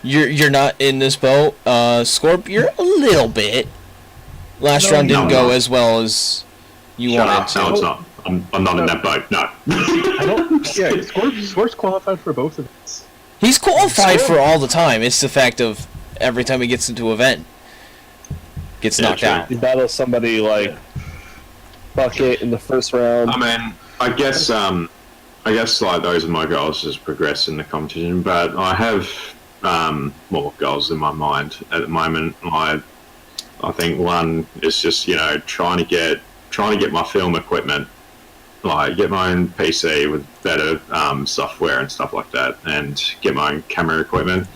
you're not in this boat. Scorp, you're a little bit. Last round didn't no, go no. as well as you Shut wanted up. to. No, it's not. I'm not in that boat. No. I don't. Yeah, Scorp's qualified for both of us. He's qualified for all the time. It's the fact of every time he gets into an event, gets Yeah, knocked true. out. you battle somebody like Bucket in the first round. I mean, I guess I guess like those are my goals as progress in the competition, but I have more goals in my mind at the moment. I think one is just trying to get my film equipment, like get my own PC with better software and stuff like that, and get my own camera equipment.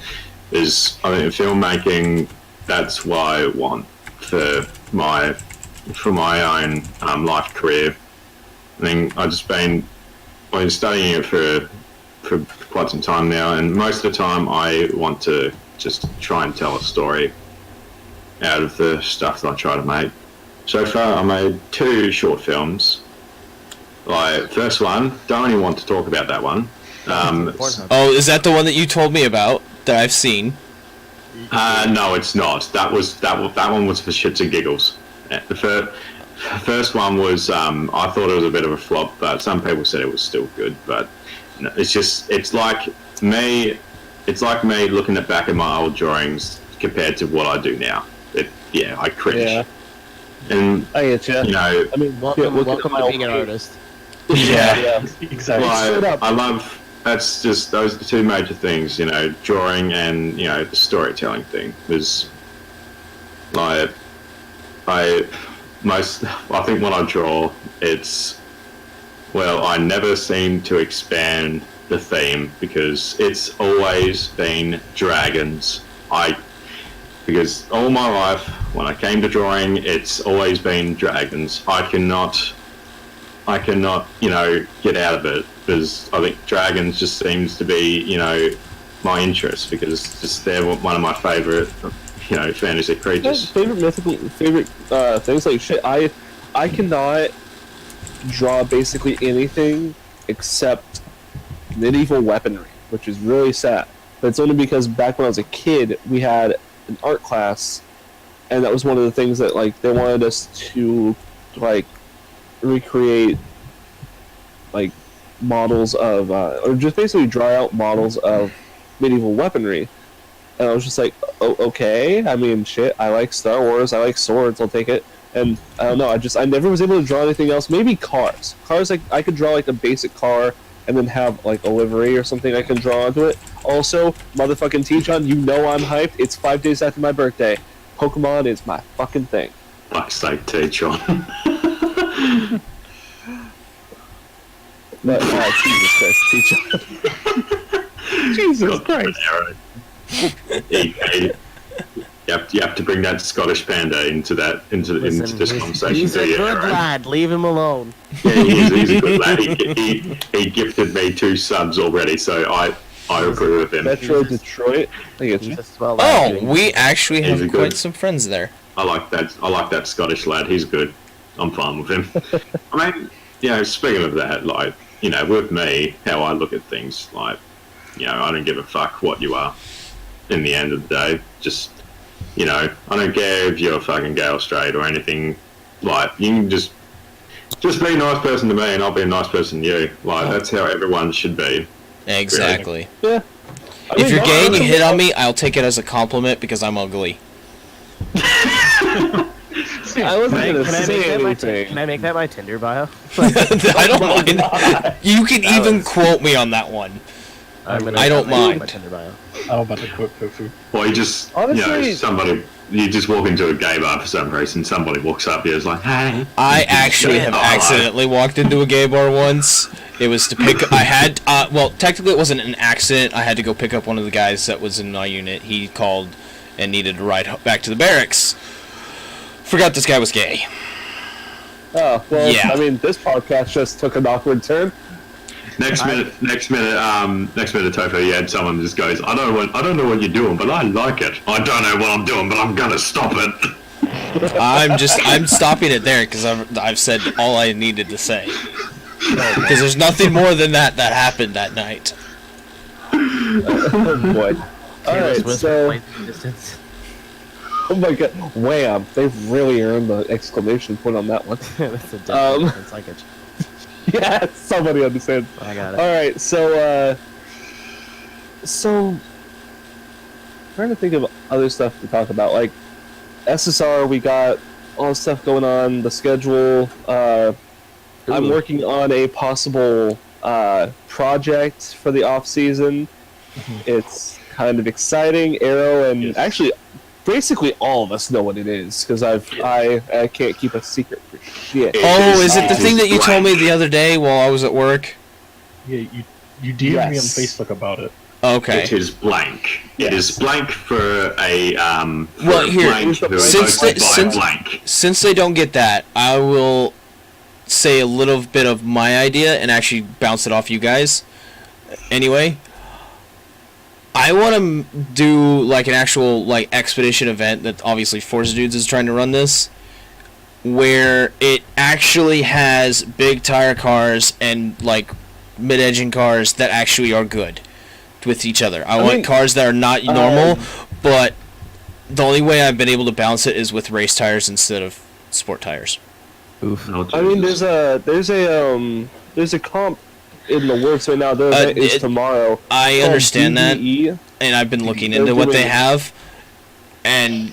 I think in filmmaking, that's what I want for my own life career. I think I've been studying it for quite some time now, and most of the time I want to just try and tell a story out of the stuff that I try to make. So far, I made 2 short films. Like, first one, don't even want to talk about that one. Oh, is that the one that you told me about that I've seen? No, it's not. That one was for shits and giggles. The first one was I thought it was a bit of a flop, but some people said it was still good. But it's like me looking back at my old drawings compared to what I do now. I cringe. Yeah. And I get you. I mean, welcome to being an artist. Yeah, exactly. Well, I love. That's just those are the 2 major things, drawing and the storytelling thing. Is like I think when I draw, I never seem to expand the theme because it's always been dragons. Because all my life, when I came to drawing, it's always been dragons. I cannot, get out of it because I think dragons just seems to be, my interest because they're one of my favorite, fantasy creatures. Favorite things like shit. I cannot draw basically anything except medieval weaponry, which is really sad. But it's only because back when I was a kid, we had an art class, and that was one of the things that they wanted us to recreate models of or just basically draw out models of medieval weaponry. And I was just like, oh, okay. I mean, shit. I like Star Wars. I like swords. I'll take it. And I don't know. I never was able to draw anything else. Maybe cars. Cars, I could draw a basic car and then have a livery or something I can draw onto it. Also, motherfucking T-John, I'm hyped. It's 5 days after my birthday. Pokemon is my fucking thing. Fuck's sake, T-John. Jesus Christ, T-John. Jesus Christ. You have to bring that Scottish panda into this conversation. He's a good lad. Leave him alone. Yeah, he's a good lad. He gifted me 2 subs already, so I approve of him. Metro Detroit. I get you. Oh, we actually have quite some friends there. I like that Scottish lad. He's good. I'm fine with him. I mean, speaking of that, with me, how I look at things, I don't give a fuck what you are. In the end of the day, just I don't care if you're fucking gay or straight or anything. You can just be a nice person to me, and I'll be a nice person to you. That's how everyone should be. Exactly. Really. Yeah. If you're gay and you hit on me, I'll take it as a compliment because I'm ugly. I wasn't gonna say anything. Can I make that my Tinder bio? I don't mind. You can even quote me on that one. I don't mind. My Tinder bio. I'm about to quote Tofu. Or you just, you just walk into a gay bar for some reason, somebody walks up here, is like, hey. I actually have accidentally walked into a gay bar once. It was to pick, technically it wasn't an accident. I had to go pick up one of the guys that was in my unit. He called and needed to ride back to the barracks. Forgot this guy was gay. Oh, well, yeah. I mean, this podcast just took an awkward turn. Next minute, Tofu, you had someone just goes, I don't know what you're doing, but I like it. I don't know what I'm doing, but I'm gonna stop it. I'm stopping it there because I've said all I needed to say. Because there's nothing more than that happened that night. Oh boy. Alright, so... Oh my god, wham! They've really earned the exclamation point on that one. That's a different psychic. Yeah, somebody understands. I got it. Alright, so trying to think of other stuff to talk about, like SSR, we got all the stuff going on, the schedule, I'm working on a possible project for the off season. It's kind of exciting. Arrow and actually, basically all of us know what it is because I can't keep a secret for shit. Is it the thing that you told me the other day while I was at work? Yeah, you DM'd me on Facebook about it. Okay. It is blank. It is blank for a well, here, blank. Since they don't get that, I will say a little bit of my idea and actually bounce it off you guys. Anyway, I want to do like an actual like expedition event that obviously Forza Dudes is trying to run this, where it actually has big tire cars and like mid-engine cars that actually are good with each other. I want cars that are not normal, but the only way I've been able to balance it is with race tires instead of sport tires. Oof. I mean, there's a comp in the works right now. The event is tomorrow. I understand that, and I've been looking into what they have, and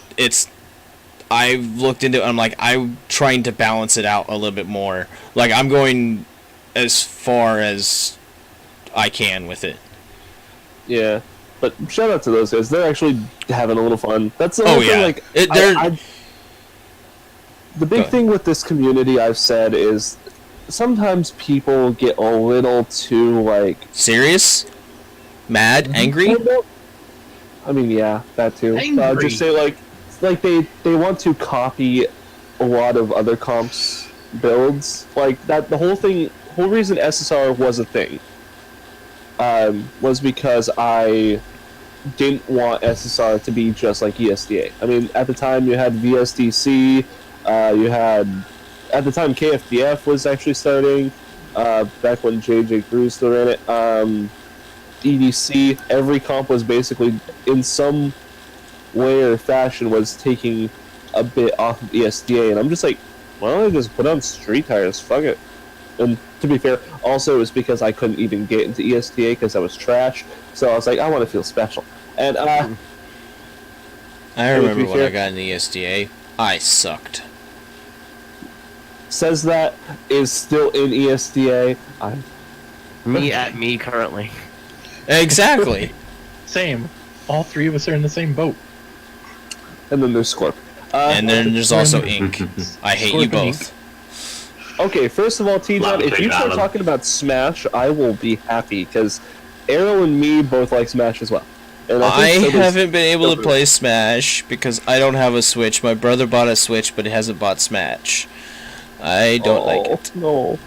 I've looked into it. I'm like, I'm trying to balance it out a little bit more. Like, I'm going as far as I can with it. Yeah, but shout out to those guys. They're actually having a little fun. That's the whole thing. Like, the big thing with this community, I've said, is sometimes people get a little too like serious, mad, angry. I mean, yeah, that too. Angry. Just say like they want to copy a lot of other comps builds. Like that, the whole reason SSR was a thing. Was because I didn't want SSR to be just like ESDA. I mean, at the time you had VSDC, you had, at the time KFDF was actually starting, back when JJ Grew still ran it, EDC, every comp was basically, in some way or fashion, was taking a bit off of ESDA, and I'm just like, why don't I just put on street tires, fuck it. And to be fair, also it was because I couldn't even get into ESTA because I was trash. So I was like, I want to feel special. And I remember when I got into ESTA, I sucked. Says that is still in ESTA. Me currently. Exactly. Same. All three of us are in the same boat. And then there's Scorp. And then there's also Ink. I hate you both. Okay, first of all, T-John, if you start talking about Smash, I will be happy, because Arrow and me both like Smash as well. And I haven't been able to play Smash because I don't have a Switch. My brother bought a Switch, but he hasn't bought Smash. I don't like it. No.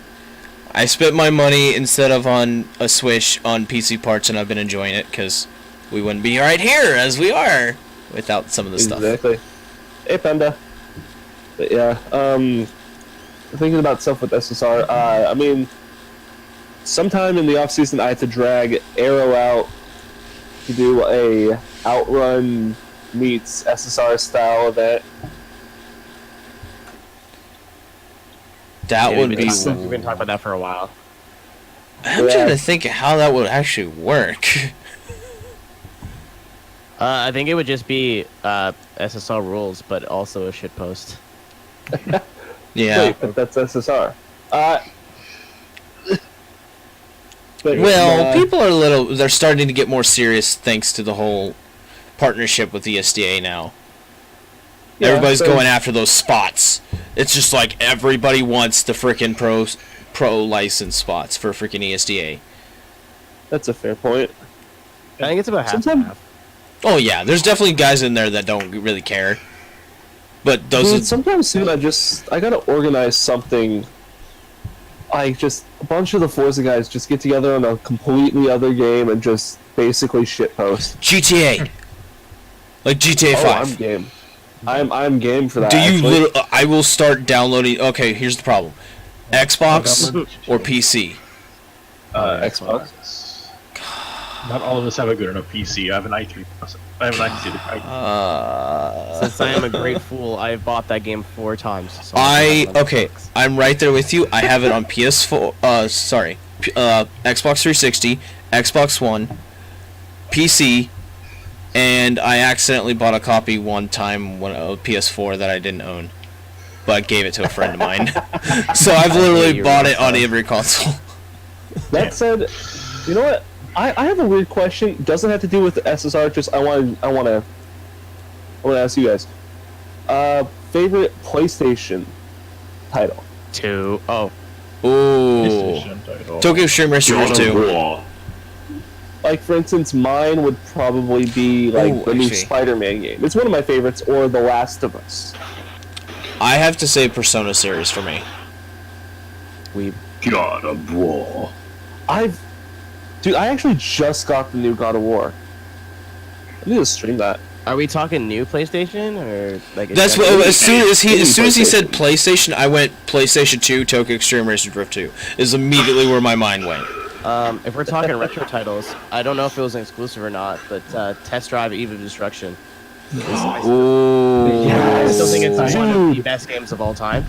I spent my money instead of on a Switch on PC parts, and I've been enjoying it because we wouldn't be right here as we are without some of the stuff. Exactly. Hey, Panda. But yeah, thinking about stuff with SSR, I mean, sometime in the off season I had to drag Arrow out to do a Outrun meets SSR style event. That would be. We've been talking about that for a while. I'm trying to think of how that would actually work. I think it would just be SSR rules, but also a shitpost. Yeah. Wait, but that's SSR. People are they're starting to get more serious thanks to the whole partnership with the SDA now. Yeah, everybody's going after those spots. It's just like everybody wants the frickin' pro license spots for frickin' ESDA. That's a fair point. I think it's about half and half. Oh yeah, there's definitely guys in there that don't really care. But those sometimes soon I gotta organize something. Like just a bunch of the Forza guys just get together on a completely other game and just basically shitpost. GTA. Like GTA 5. I'm game. I'm game for that. Do you I will start downloading. Okay, here's the problem. Xbox or PC? Xbox. Not all of us have a good enough PC. I have an i3. I have an i3. Since I am a great fool, I've bought that game 4 times. So I'm right there with you. I have it on PS4. Xbox 360, Xbox One, PC, and I accidentally bought a copy one time of PS4 that I didn't own, but gave it to a friend of mine. So I've literally bought it on every console. That said, you know what? I have a weird question. Doesn't have to do with the SSR. Just I want to ask you guys. Favorite PlayStation title? 2. Oh, Ooh. PlayStation title. Tokyo Extreme Racer God Drift of 2. War. Like, for instance, mine would probably be like Ooh, the new actually. Spider-Man game. It's one of my favorites, or The Last of Us. I have to say Persona series for me. God of War. Dude, I actually just got the new God of War. I need to stream that. are we talking new PlayStation or like? That's exactly- what, as soon as he said PlayStation, I went PlayStation 2, Tokyo Extreme Racer Drift 2. Is immediately where my mind went. If we're talking retro titles, I don't know if it was an exclusive or not, but Test Drive Eve of Destruction. Ooh. I still think it's one of the Dude. best games of all time.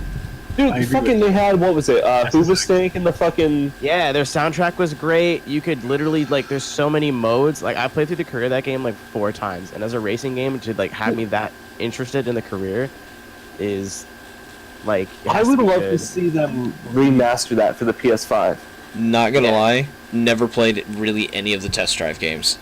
Dude, I agree fucking, they had, what was it? Hoover Stank and the fucking... Yeah, their soundtrack was great. You could literally like, there's so many modes. Like I played through the career of that game like 4 times, and as a racing game, to like have me that interested in the career is like. it I has would be love good. to see them remaster that for the PS5. Not gonna Yeah. lie, never played really any of the Test Drive games.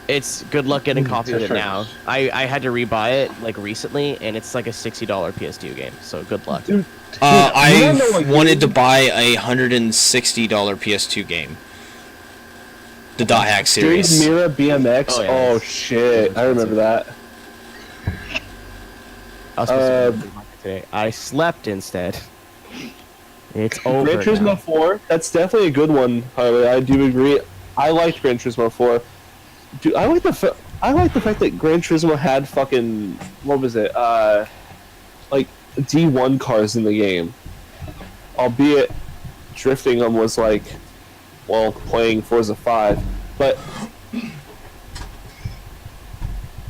It's good luck getting copies of Test it Drive. now. I had to rebuy it like recently, and it's like a $60 PS2 game. So good luck. Dude, I you know what wanted to game- buy a $160 PS2 game. The Dot Hack Street series. Mira BMX. Oh, Oh, yeah. shit, I remember that. I was supposed to be today. I slept instead. It's over. Gran Turismo now. 4, that's definitely a good one, Harley. I do agree. I liked Gran Turismo 4. Dude, I like the fact that Gran Turismo had fucking, what was it? Like D1 cars in the game. Albeit drifting them was like, well, playing Forza 5. But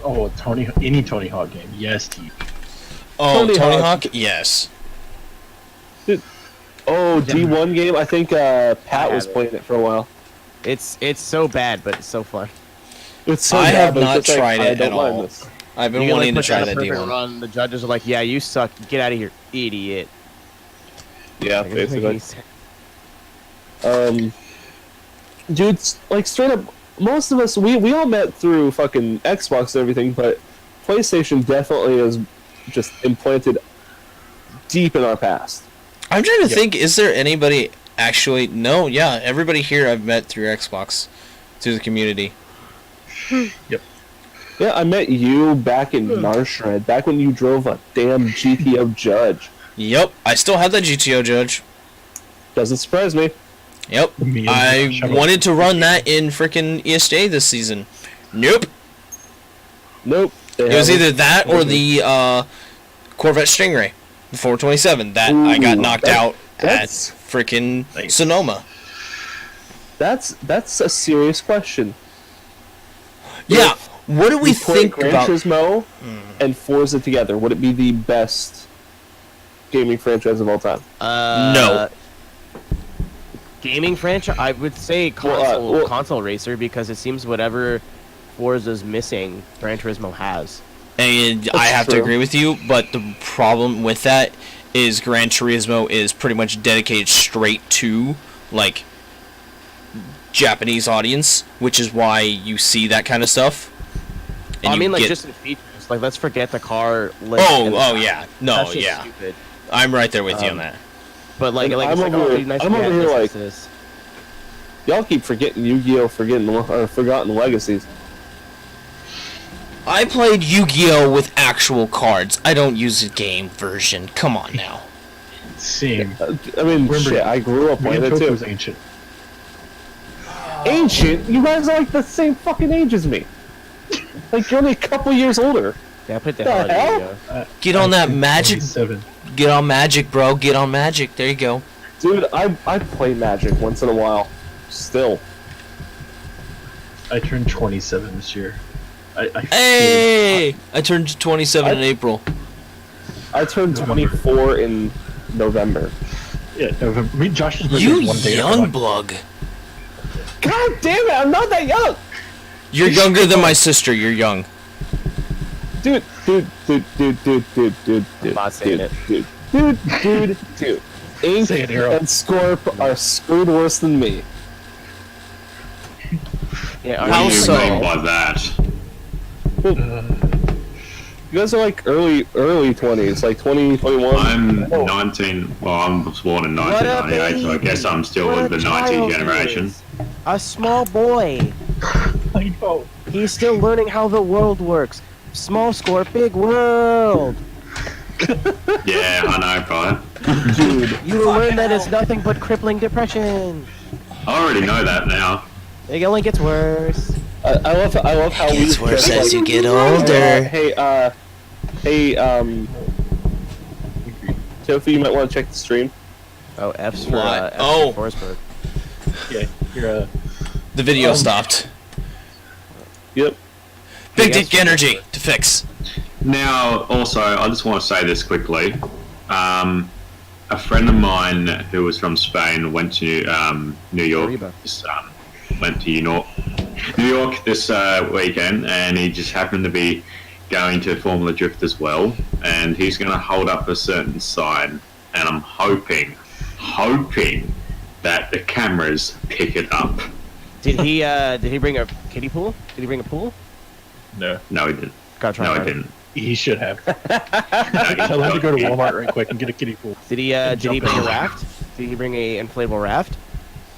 Oh, any Tony Hawk game. Yes, T. Oh, Tony Tony Hawk. Hawk? Yes. D1 game, I think Pat was have it. playing it for a while. It's so bad, but it's so fun. It's so I bad, have but it's not just like, tried I it don't at mind all. this. I've been You can, wanting to like, put try down a that perfect D1. run. The judges are like, "Yeah, you suck. Get out of here, idiot." Yeah, Like, it doesn't make any basically. sense. Dude, like straight up, most of us we all met through fucking Xbox and everything, but PlayStation definitely is just implanted deep in our past. I'm trying to think, is there anybody actually... No, yeah, everybody here I've met through Xbox. Through the community. Yeah, I met you back in Narshred, back when you drove a damn GTO Judge. Yep, I still have that GTO Judge. Doesn't surprise me. Yep, Me and I Shovel. wanted to run that in frickin' ESJ this season. Nope. Nope. they It was haven't. either that or the Corvette Stingray, the 427. That I got Ooh, knocked that- out at that's- frickin' Nice. Sonoma. That's a serious question. Yeah, what do we You put think Gran about... Turismo and Forza together? Would it be the best gaming franchise of all time? No. Gaming franchise, I would say Well, console racer, because it seems whatever Forza's missing, Gran Turismo has. And I That's have to true. agree with you, but the problem with that is Gran Turismo is pretty much dedicated straight to, like, Japanese audience, which is why you see that kind of stuff. And I you mean, like, get- just in features. Like, let's forget the car. Oh, yeah. No, That's just yeah. stupid. I'm right there with you on that. But like, And it's I'm like, over oh, here- it'd be nice I'm if we over had here this, like- this. Y'all keep forgetting Yu-Gi-Oh! Forgotten Legacies. I played Yu-Gi-Oh! With actual cards. I don't use a game version. Come on now. Same. I mean, Remember, shit, I grew up Me playing and it too. Toku's ancient. Ancient? You guys are like the same fucking age as me. Like, you're only a couple years older. Yeah, I put the The hell out hell? of Yu-Gi-Oh. Get on that magic. 27. Get on Magic, bro. Get on Magic. There you go. Dude, I play Magic once in a while. Still. I turned 27 this year. I Hey! I turned 27 in April. I turned 24 in November. Yeah, November. Me and Josh's birthday You is one day young apart. blug. God damn it, I'm not that young! You're younger than my sister. You're young. Dude. I'm not saying it. Dude. Ink Say it, Hero. and Scorp are screwed worse than me. Yeah, How What do you so? mean by that? You guys are like early 20s, like 20, 21. I'm Oh. 19. Well, I was born in What a 1998, so I guess I'm still What with a the 90 child generation. is. A small boy. I know. He's still learning how the world works. Small score, big world. Yeah, I know, right? Dude, You will learn that it's nothing but crippling depression. I already know that now. It only gets worse. I love how we It's worse just, as like, you get older. Hey, Tofu, you might want to check the stream. Oh, F's for What? F's Oh. for Forsberg. Yeah, you're The video stopped. Yep. Big dick energy to fix. Now, also, I just want to say this quickly. A friend of mine who was from Spain went to New York. Reba. Went to New York this weekend, and he just happened to be going to Formula Drift as well. And he's going to hold up a certain sign, and I'm hoping that the cameras pick it up. Did he bring a kiddie pool? Did he bring a pool? no. No, he didn't. Gotta try No, harder. he didn't. He should have. No, he Tell him to go to didn't. Walmart right quick and get a kiddie pool. Did he Jump bring a in. raft? Did he bring a inflatable raft?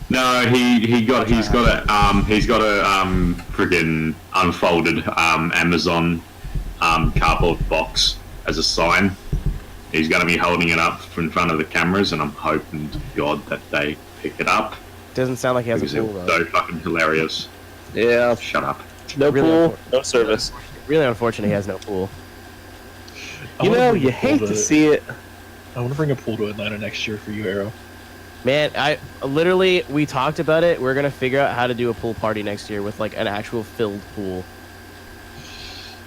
No, he's got a friggin' unfolded Amazon cardboard box as a sign. He's gonna be holding it up in front of the cameras, and I'm hoping to God that they pick it up Doesn't sound like he has because a it pool was though. so fucking hilarious. Yeah. Shut up. No Really pool, unfortunate. no service. Really unfortunate he has no pool. You know, you hate to see it. I want to bring a pool to Atlanta next year for you, Arrow. Man, we talked about it. We're gonna figure out how to do a pool party next year with like an actual filled pool.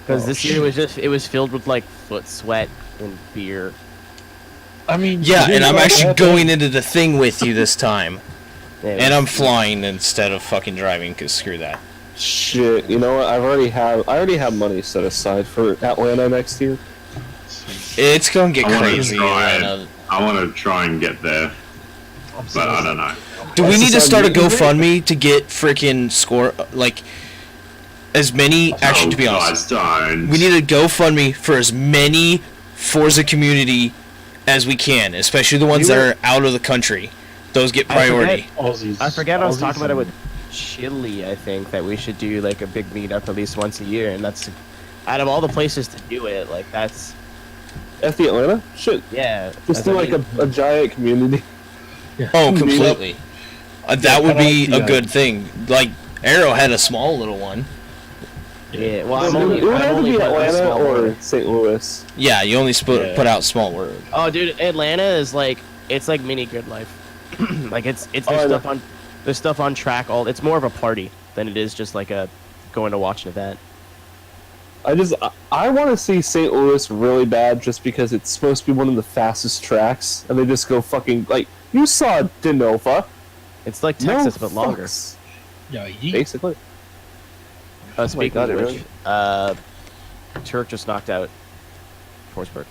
Because this year it was filled with like foot sweat and beer. I mean, Yeah, dude, and I'm like actually that- going into the thing with you this time. Yeah, And I'm flying instead of fucking driving, because screw that. Shit, you know what? I already have money set aside for Atlanta next year. It's gonna get I wanna crazy. try it. Atlanta. I want to try and get there, but I don't know. Do we That's need to just start a how you do it. GoFundMe to get freaking score, like, as many, actually, to be honest, guys, don't. we need a GoFundMe for as many Forza community as we can, especially the ones that are out of the country. Those get priority. Aussies. I forget I was Aussies talking about it and- with Chile. I think that we should do like a big meetup at least once a year, and that's out of all the places to do it. Like that's FD Atlanta? Shit. yeah. Just that's do what I like mean. a giant community. Oh, completely. That would be kinda a like good thing. Like, Arrow had a small little one. Yeah. Well, It I'm only, would I'm either only be putting a Atlanta small or order. St. Louis. Yeah, you only Yeah. put out small word. Oh, dude, Atlanta is like it's like mini Good Life. Like it's Oh, I there's stuff on track. It's more of a party than it is just like a going to watch an event. I want to see St. Louis really bad just because it's supposed to be one of the fastest tracks, and they just go fucking like you saw Denova. It's like No Texas but longer. fucks, Yeah, yeet. basically. Speaking God, of it which, Turk just knocked out Forsberg.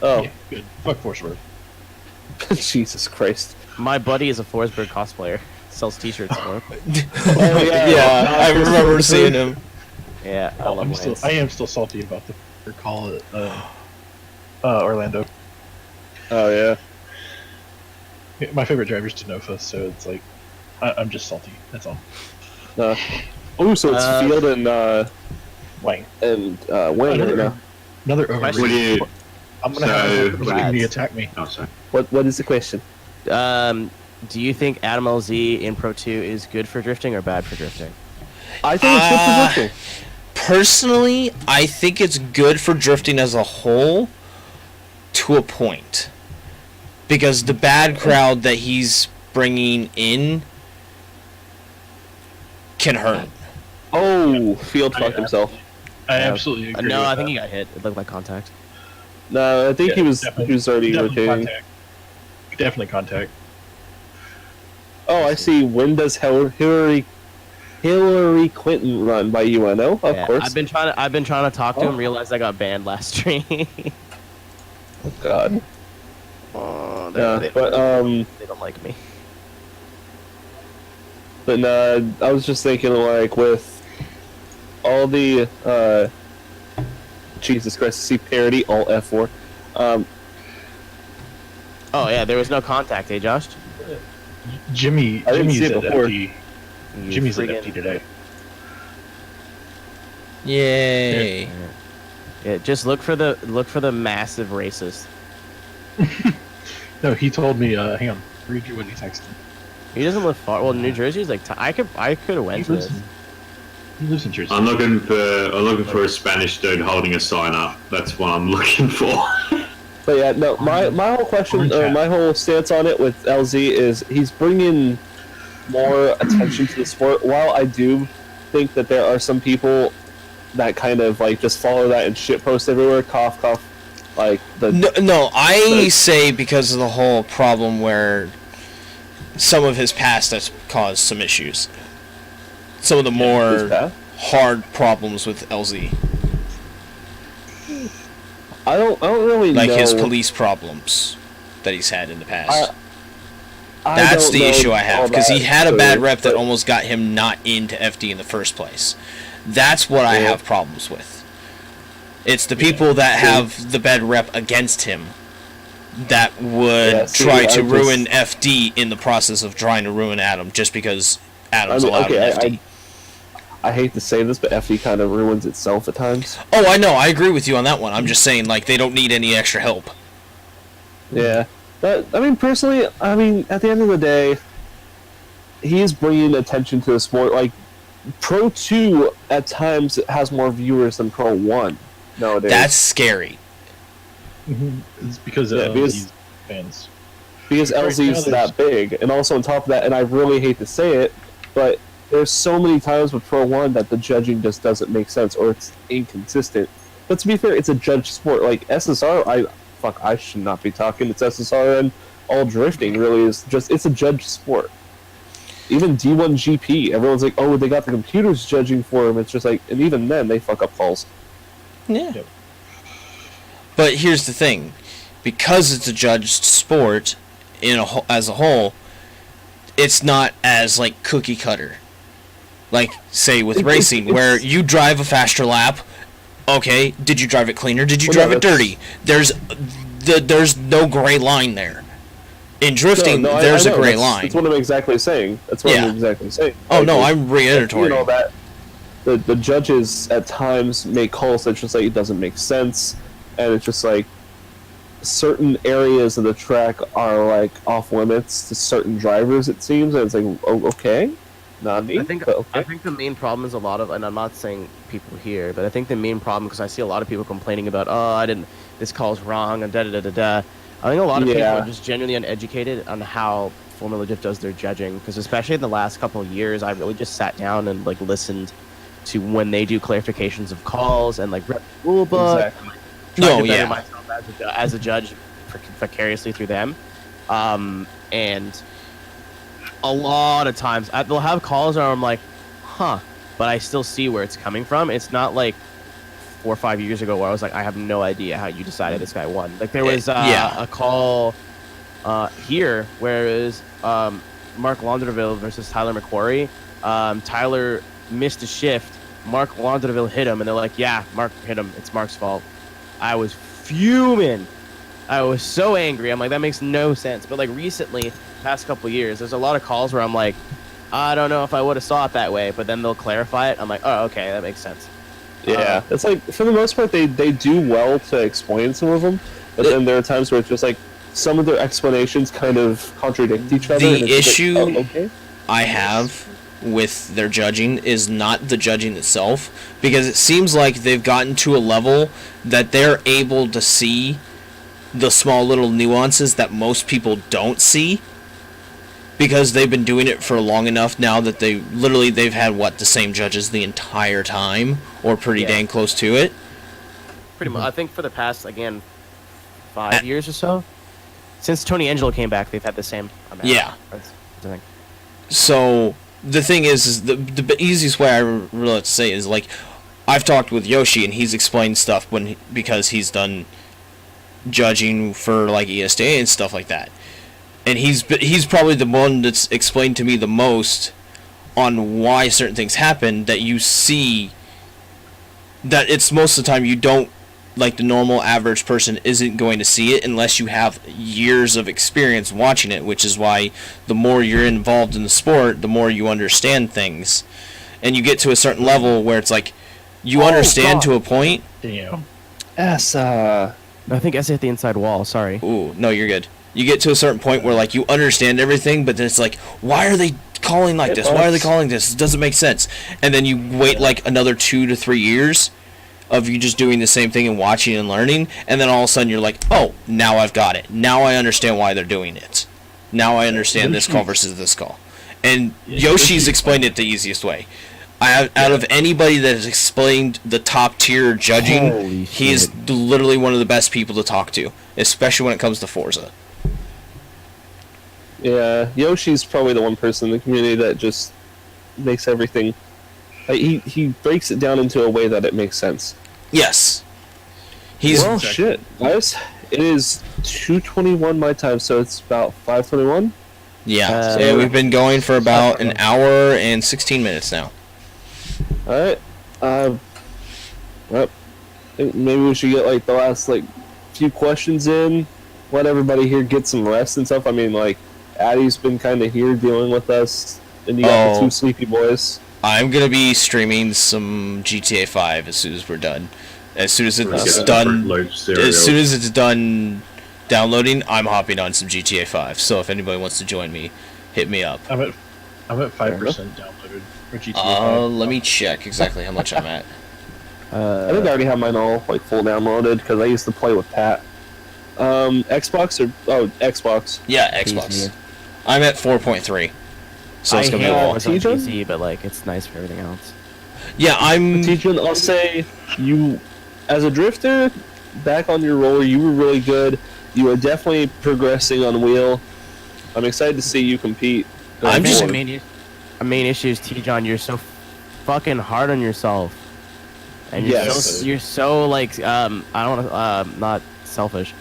Oh, Yeah, good. Fuck Forsberg. Jesus Christ! My buddy is a Forsberg cosplayer. Sells T-shirts for him. Oh Yeah, I remember seeing him. Yeah, I love Lance. I am still salty about the call at Orlando. Oh yeah. My favorite driver's Denofa, so it's like I'm just salty. That's all. Oh, so it's Field and Wang. Wayne right now. Another What do overrated. you? I'm gonna so- have the Rats. community attack me. Oh, sorry. What is the question? Do you think Adam LZ in Pro 2 is good for drifting or bad for drifting? I think it's good for drifting. Personally, I think it's good for drifting as a whole to a point. Because the bad crowd that he's bringing in can hurt. Oh, Field fucked himself. I absolutely agree. No, with I think that. he got hit. It looked like contact. No, I think Yeah, he was definitely- already definitely rotating. contact. Definitely contact. Oh, I see. When does Hillary Clinton run by UNO? Of Yeah, course. I've been trying to talk to him. Realized I got banned last stream. Oh, God. Oh, Yeah, they but they don't like me. But I was just thinking, like, with all the Jesus Christ, see parody, Alt F4. Oh yeah, there was no contact, eh, Josh? Jimmy's I didn't see at it before. FD. You Jimmy's at friggin- FD today. Yay. Yeah, just look for the massive racist. No, he told me. Hang on, read you what he texted. He doesn't live far. Well, New Jersey's like I could have went to this. He lives in Jersey. I'm looking for a Spanish dude holding a sign up. That's what I'm looking for. But yeah, no, my whole question, or my whole stance on it with LZ is he's bringing more attention to the sport. While I do think that there are some people that kind of like just follow that and shitpost everywhere, cough, cough, like the No, I say because of the whole problem where some of his past has caused some issues. Some of the more hard problems with LZ. I don't really like know. his police problems that he's had in the past. I That's don't the know issue I all have, because he that, had a bad rep that but- almost got him not into FD in the first place. That's what I Yeah. have problems with. It's the people that have the bad rep against him that would Yeah, see, try I to just- ruin FD in the process of trying to ruin Adam, just because Adam's allowed in FD. I hate to say this, but FD kind of ruins itself at times. Oh, I know. I agree with you on that one. I'm just saying, like, they don't need any extra help. Yeah, but I mean, personally, I mean, at the end of the day, he is bringing attention to the sport. Like, Pro 2 at times has more viewers than Pro 1 nowadays. That's scary. It's because Yeah, of because- these fans. because Right LZ now is there's- that big, and also on top of that, and I really hate to say it, but there's so many times with Pro 1 that the judging just doesn't make sense or it's inconsistent. But to be fair, it's a judge sport. Like SSR, I should not be talking. It's SSR and all drifting really is just, it's a judge sport. Even D1 GP, everyone's like, oh, they got the computers judging for them. It's just like, and even then, they fuck up calls. Yeah. Yep. But here's the thing. Because it's a judged sport as a whole, it's not as, like, cookie cutter. Like, say, with racing, where you drive a faster lap. Okay, did you drive it cleaner? Did you drive it dirty? There's no gray line there. In drifting, there's a gray line. That's what I'm exactly saying. That's what I'm exactly saying. Oh, Like, no, like, I'm reiteratory. You know, that the judges at times make calls that just like it doesn't make sense, and it's just like certain areas of the track are like off limits to certain drivers. It seems, and it's like, oh, okay, not me. I think but okay. I think the main problem is a lot of, and I'm not saying people here, but I think the main problem, because I see a lot of people complaining about, this call's wrong and da da da da da. I think a lot of people are just genuinely uneducated on how Formula Drift does their judging, because especially in the last couple of years, I really just sat down and like listened to when they do clarifications of calls and like rep the rule book. Exactly. Trying to better myself as a judge vicariously through them, and a lot of times they'll have calls where I'm like, huh, but I still see where it's coming from. It's not like 4 or 5 years ago where I was like, I have no idea how you decided this guy won. Like there was a call here where it was Mark Launderville versus Tyler McQuarrie. Tyler missed a shift. Mark Launderville hit him, and they're like, yeah, Mark hit him. It's Mark's fault. I was fuming. I was so angry. I'm like, that makes no sense. But like recently, past couple years, there's a lot of calls where I'm like, I don't know if I would have saw it that way, but then they'll clarify it. I'm like, oh, okay, that makes sense. Yeah, it's like for the most part they do well to explain some of them, but then there are times where it's just like some of their explanations kind of contradict each other. The and it's just issue like, oh, okay. I have with their judging is not the judging itself, because it seems like they've gotten to a level that they're able to see the small little nuances that most people don't see, because they've been doing it for long enough now that they've had the same judges the entire time, or pretty dang close to it. Pretty much. I think for the past, again, 5 years or so, since Tony Angelo came back, they've had the same amount. Yeah. That's the thing. So the thing is the easiest way I really like to say is, like, I've talked with Yoshi and he's explained stuff because he's done judging for like ESTA and stuff like that, and he's probably the one that's explained to me the most on why certain things happen, that you see that it's most of the time you don't, like the normal average person isn't going to see it unless you have years of experience watching it, which is why the more you're involved in the sport, the more you understand things. And you get to a certain level where it's like, you understand to a point. Damn. I think S hit the inside wall, sorry. Ooh, no, you're good. You get to a certain point where, like, you understand everything, but then it's like, why are they calling like this? Why are they calling this? It doesn't make sense. And then you wait, like, another 2 to 3 years of you just doing the same thing and watching and learning, and then all of a sudden you're like, oh, now I've got it. Now I understand why they're doing it. Now I understand this call versus this call. And Yoshi's explained it the easiest way. Out of anybody that has explained the top tier judging, he is literally one of the best people to talk to, especially when it comes to Forza. Yeah, Yoshi's probably the one person in the community that just makes everything. Like, he breaks it down into a way that it makes sense. Yes. He's Well, shit, guys. It is 2:21 my time, so it's about 5:21. yeah. So we've been going for about an hour and 16 minutes now. All right. Well, I think maybe we should get like the last like few questions in. Let everybody here get some rest and stuff. I mean, like Addi's been kind of here dealing with us, and you got the 2 sleepy boys. I'm gonna be streaming some GTA 5 as soon as we're done. As soon as it's done, downloading, I'm hopping on some GTA 5. So if anybody wants to join me, hit me up. I'm at 5% downloaded for GTA 5. Let me check exactly how much I'm at. I think I already have mine all like full downloaded because I used to play with Pat. Xbox or Xbox? Yeah, Xbox. I'm at 4.3. So it's gonna be a I while. hate it on PC, but like it's nice for everything else. Yeah, Tejan, I'll say you, as a drifter, back on your roller, you were really good. You are definitely progressing on wheel. I'm excited to see you compete. I'm just My main issue is T-John, you're so fucking hard on yourself, and you're so like I don't want to not selfish.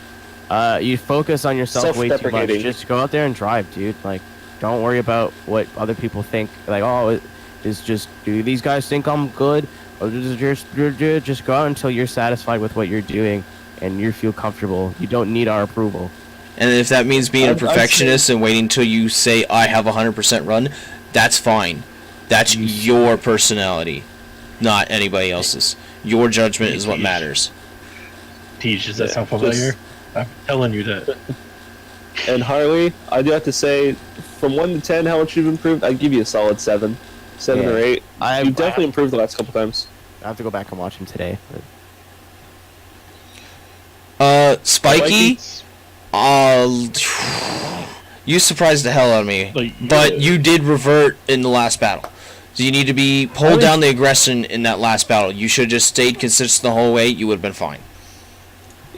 You focus on yourself way too much. Just go out there and drive, dude. Like, don't worry about what other people think. Like, oh, it's just, do these guys think I'm good? Or just go out until you're satisfied with what you're doing and you feel comfortable. You don't need our approval. And if that means being a perfectionist and waiting until you say I have 100% run, that's fine. That's your personality, not anybody else's. Your judgment is what matters. Teach, does that sound familiar? I'm telling you that. And Harley, I do have to say, from 1 to 10, how much you've improved, I'd give you a solid 7. 7 or 8. You've definitely improved the last couple times. I have to go back and watch him today. Spiky, you surprised the hell out of me, but you did revert in the last battle. So you need to pull down the aggression in that last battle. You should have just stayed consistent the whole way. You would have been fine.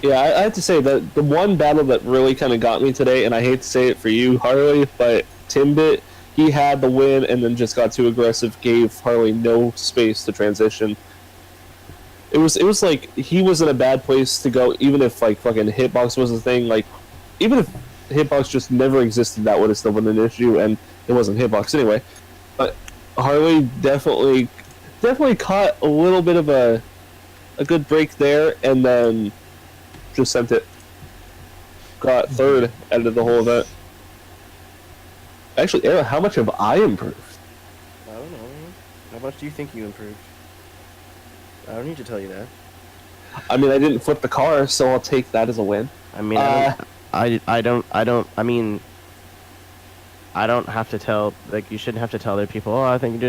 Yeah, I have to say that the one battle that really kind of got me today, and I hate to say it for you, Harley, but Timbit, he had the win and then just got too aggressive, gave Harley no space to transition. It was like he was in a bad place to go, even if like fucking hitbox was a thing. Like, even if hitbox just never existed, that would have still been an issue, and it wasn't hitbox anyway. But Harley definitely caught a little bit of a good break there, and then just sent it. Got third out of the whole event. Actually, Aaron, how much have I improved? I don't know. How much do you think you improved? I don't need to tell you that. I mean, I didn't flip the car, so I'll take that as a win. I mean, I don't have to tell, like, you shouldn't have to tell other people, oh, I think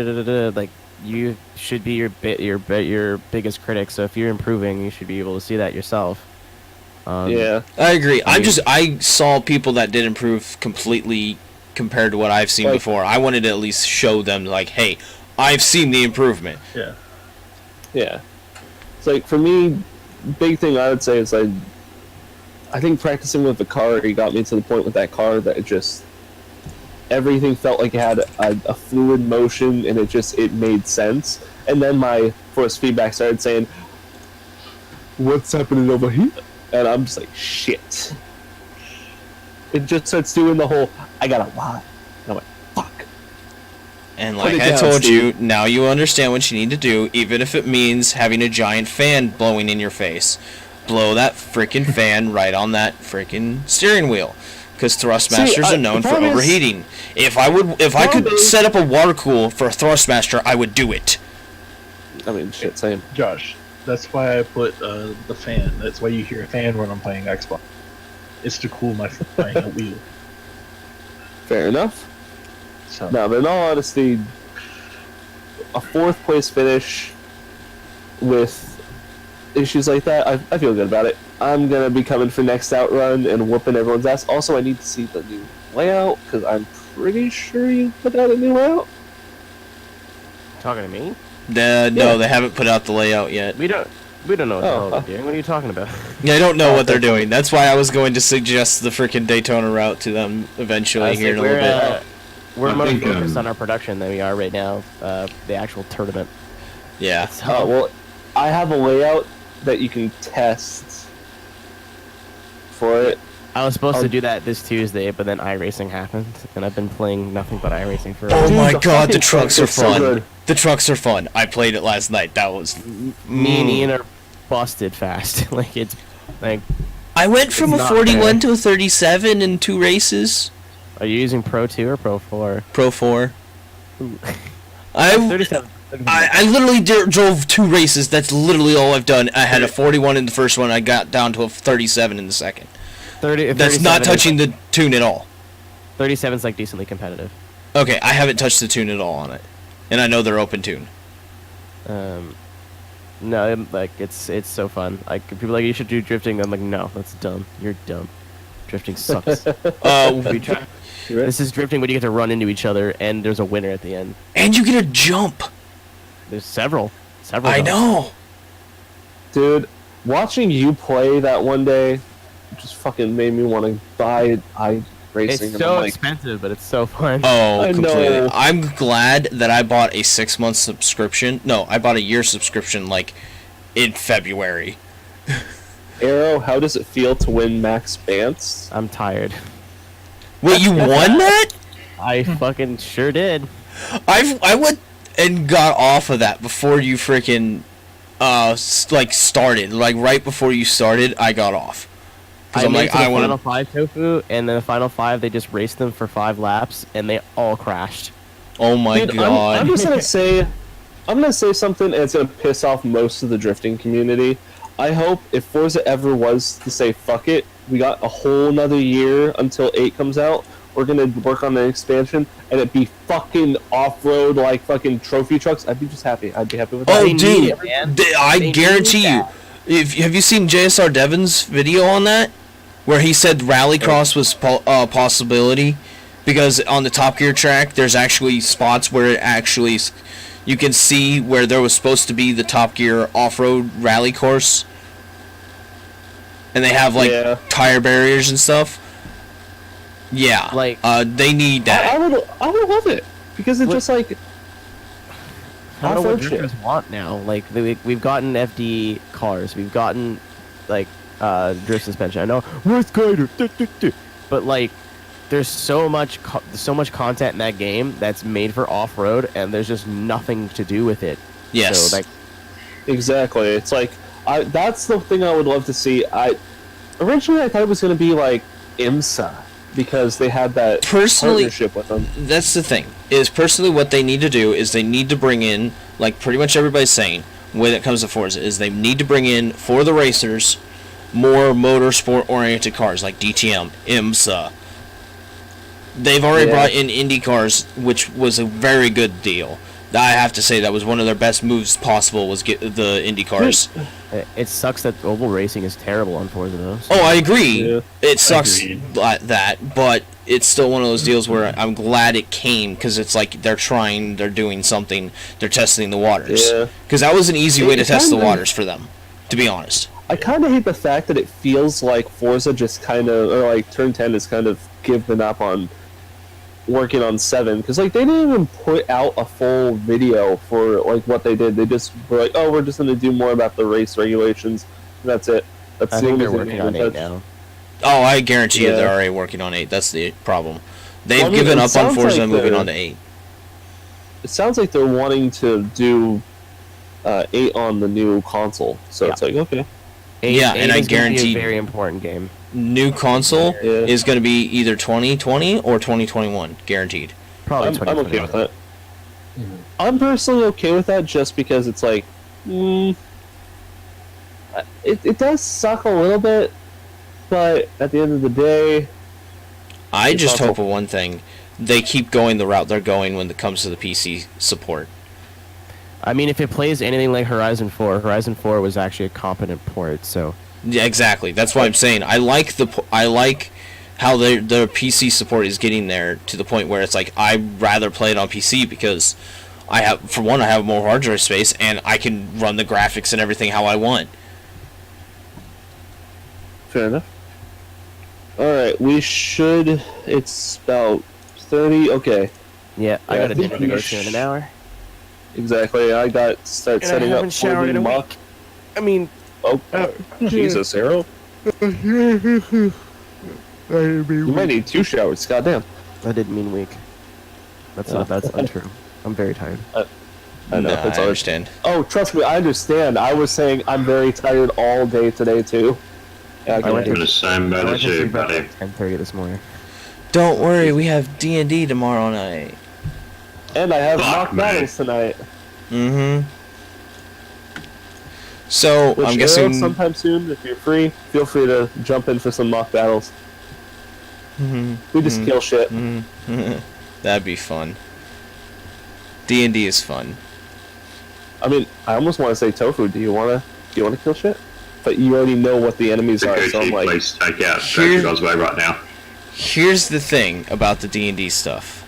like, you should be your biggest critic, so if you're improving, you should be able to see that yourself. Yeah. I agree. I saw people that did improve completely compared to what I've seen before. I wanted to at least show them, like, hey, I've seen the improvement. Yeah. Yeah. It's like, for me, big thing I would say is I think practicing with the car, he got me to the point with that car that it just, everything felt like it had a fluid motion, and it made sense. And then my force feedback started saying, what's happening over here? And I'm just like, shit. It just starts doing the whole, I gotta lie. And I'm like, fuck. And Put like it I down, told Steve. you, now you understand what you need to do, even if it means having a giant fan blowing in your face. Blow that freaking fan right on that freaking steering wheel. Because Thrustmasters are known the for problem is- overheating. If I could set up a water cool for a Thrustmaster, I would do it. I mean, shit, same. Josh, that's why I put the fan. That's why you hear a fan when I'm playing Xbox. It's to cool my wheel. Fair enough. So No, but in all honesty, a 4th place finish with issues like that, I feel good about it. I'm gonna be coming for next outrun and whooping everyone's ass. Also, I need to see the new layout because I'm pretty sure you put out a new layout. Talking to me? No, they haven't put out the layout yet. We don't know what the hell Oh, we're doing. What are you talking about? I don't know what they're doing. That's why I was going to suggest the freaking Daytona route to them eventually here in a little bit. We're I more think, focused on our production than we are right now. The actual tournament. Yeah. So, Well, I have a layout that you can test for it. I was supposed to do that this Tuesday, but then iRacing happened, and I've been playing nothing but iRacing for. Oh Dude, my the god, the fucking trucks are trucks are so fun. good. The trucks are fun. I played it last night. That was... Me and Ian are busted fast. Like it's like. I went from a It's not 41 to a 37 in 2 races. Are you using Pro 2 or Pro 4? Pro 4. I 37. literally drove 2 races. That's literally all I've done. I had a 41 in the first one. I got down to a 37 in the second. 30. That's not touching the tune at all. 37's like decently competitive. Okay, I haven't touched the tune at all on it. And I know they're open tune. No, like it's so fun. Like people are like you should do drifting. I'm like no, that's dumb. You're dumb. Drifting sucks. We try- This is drifting when you get to run into each other and there's a winner at the end. And you get a jump. There's several. I jumps. know. Dude, watching you play that one day just fucking made me want to buy iRacing. It's and so I'm like, expensive, but it's so fun. Oh, I completely. know. I'm glad that I bought a 6-month subscription. No, I bought a year subscription like in February. Arrow, how does it feel to win Max Bance? I'm tired. Wait, you won that? I fucking sure did. I went and got off of that before you freaking started. Like right before you started, I got off. I I'm made like, it to the I want final to. 5 tofu, and then the final 5 they just raced them for 5 laps, and they all crashed. Oh my Dude, god! I'm just gonna say, something, and it's gonna piss off most of the drifting community. I hope if Forza ever was to say fuck it, we got a whole nother year until 8 comes out. We're gonna work on an expansion, and it be fucking off-road like fucking trophy trucks. I'd be just happy. I'd be happy with that. Oh, They need dude, it, man. I They guarantee need you. Have you seen JSR Devon's video on that, where he said rallycross was a possibility, because on the Top Gear track there's actually spots where it actually you can see where there was supposed to be the Top Gear off-road rally course, and they have like Yeah. tire barriers and stuff. Yeah, Like- they need that. I would love it because it's What- just like I don't know what off-road shit. drifters want now. Like we've gotten FD cars, we've gotten like drift suspension. I know worst grader, but like there's so much content in that game that's made for off road, and there's just nothing to do with it. Yes. So like Exactly. It's like that's the thing I would love to see. Originally I thought it was going to be like IMSA because they had that Personally- partnership with them. That's the thing. Is personally what they need to do is they need to bring in, like pretty much everybody's saying when it comes to Forza, is they need to bring in for the racers more motorsport oriented cars like DTM, IMSA. They've already Yeah. brought in Indy cars, which was a very good deal. I have to say that was one of their best moves possible, was get the Indy cars. it sucks that oval racing is terrible on Forza though. So. Oh, I agree. Yeah. It sucks Agreed. that, but it's still one of those deals where I'm glad it came, because it's like they're doing something, they're testing the waters. Yeah. Because that was an easy way to It test the kinda- waters for them, to be honest. I kind of hate the fact that it feels like Forza just kind of, or like Turn 10 is kind of given up on working on 7, because like they didn't even put out a full video for like what they did. They just were like, oh, we're just going to do more about the race regulations. And that's it. That's I the think only they're thing working they on did. 8 now. Oh, I guarantee you Yeah. they're already working on 8. That's the problem. They've Well, I mean, given it up on sounds Forza like and moving they're- on to 8. it sounds like they're wanting to do 8 on the new console. So it's like, okay. Yeah, and I is gonna be guarantee- a very important game. New console Yeah. is going to be either 2020 or 2021, guaguaranteed. Probably I'm okay 2021. with that. I'm personally okay with that just because it's like, it does suck a little bit, but at the end of the day, I It's just awful. hope of one thing. They keep going the route they're going when it comes to the PC support. I mean, if it plays anything like Horizon 4, Horizon 4 was actually a competent port, so... Yeah, exactly. That's what I'm saying. I like how their PC support is getting there to the point where it's like I'd rather play it on PC because I have more hard drive space and I can run the graphics and everything how I want. fair enough. Alright, we should. It's about 30. Okay, Yeah, I Yeah, got I a think dinner to we go to in an hour. exactly. I got to start And I setting up haven't for showered the in a mock. week. I mean... Oh, Jesus, Arrow. You might need 2 showers. Goddamn. I didn't mean week. That's untrue. I'm very tired. I know. Nah, it's I all- understand. Oh, trust me, I understand. I was saying I'm very tired all day today too. Yeah, I went I'm in the same boat I went as to you, sleep at buddy. like 10:30 this morning. Don't worry, we have D&D tomorrow night. and I have Fuck, mock man. battles tonight. Mm-hmm. So, Which I'm Arrow, guessing... sometime soon, if you're free, feel free to jump in for some mock battles. Mhm, We just mhm, kill shit. mhm. That'd be fun. D&D is fun. I mean, I almost want to say Tofu. Do you wanna kill shit? But you already know what the enemies are, so I'm like, Please take out Here- Dragon Way right now. Here's the thing about the D&D stuff.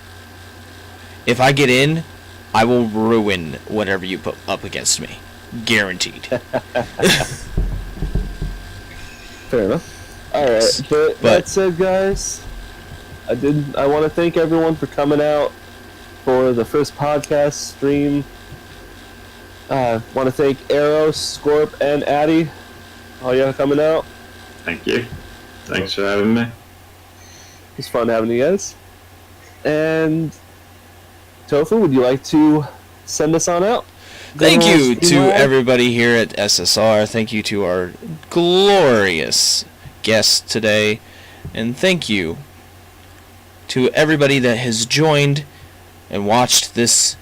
If I get in, I will ruin whatever you put up against me. Guaranteed. fair enough. All right, but that said, guys, I want to thank everyone for coming out for the first podcast stream. Want to thank Arrow, Scorp, and Addi. All y'all coming out. Thank you. Thanks for having me. It's fun having you guys. And Tofu, would you like to send us on out? Thank you to everyone. everybody here at SSR. Thank you to our glorious guests today. And thank you to everybody that has joined and watched this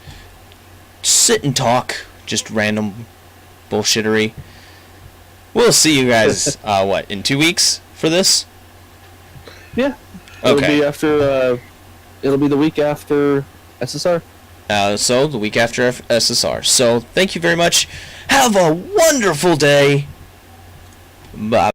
sit and talk, just random bullshittery. We'll see you guys, in 2 weeks for this? Yeah. It'll Okay. be after. It'll be the week after SSR. So, the week after SSR. So, thank you very much. Have a wonderful day. Bye.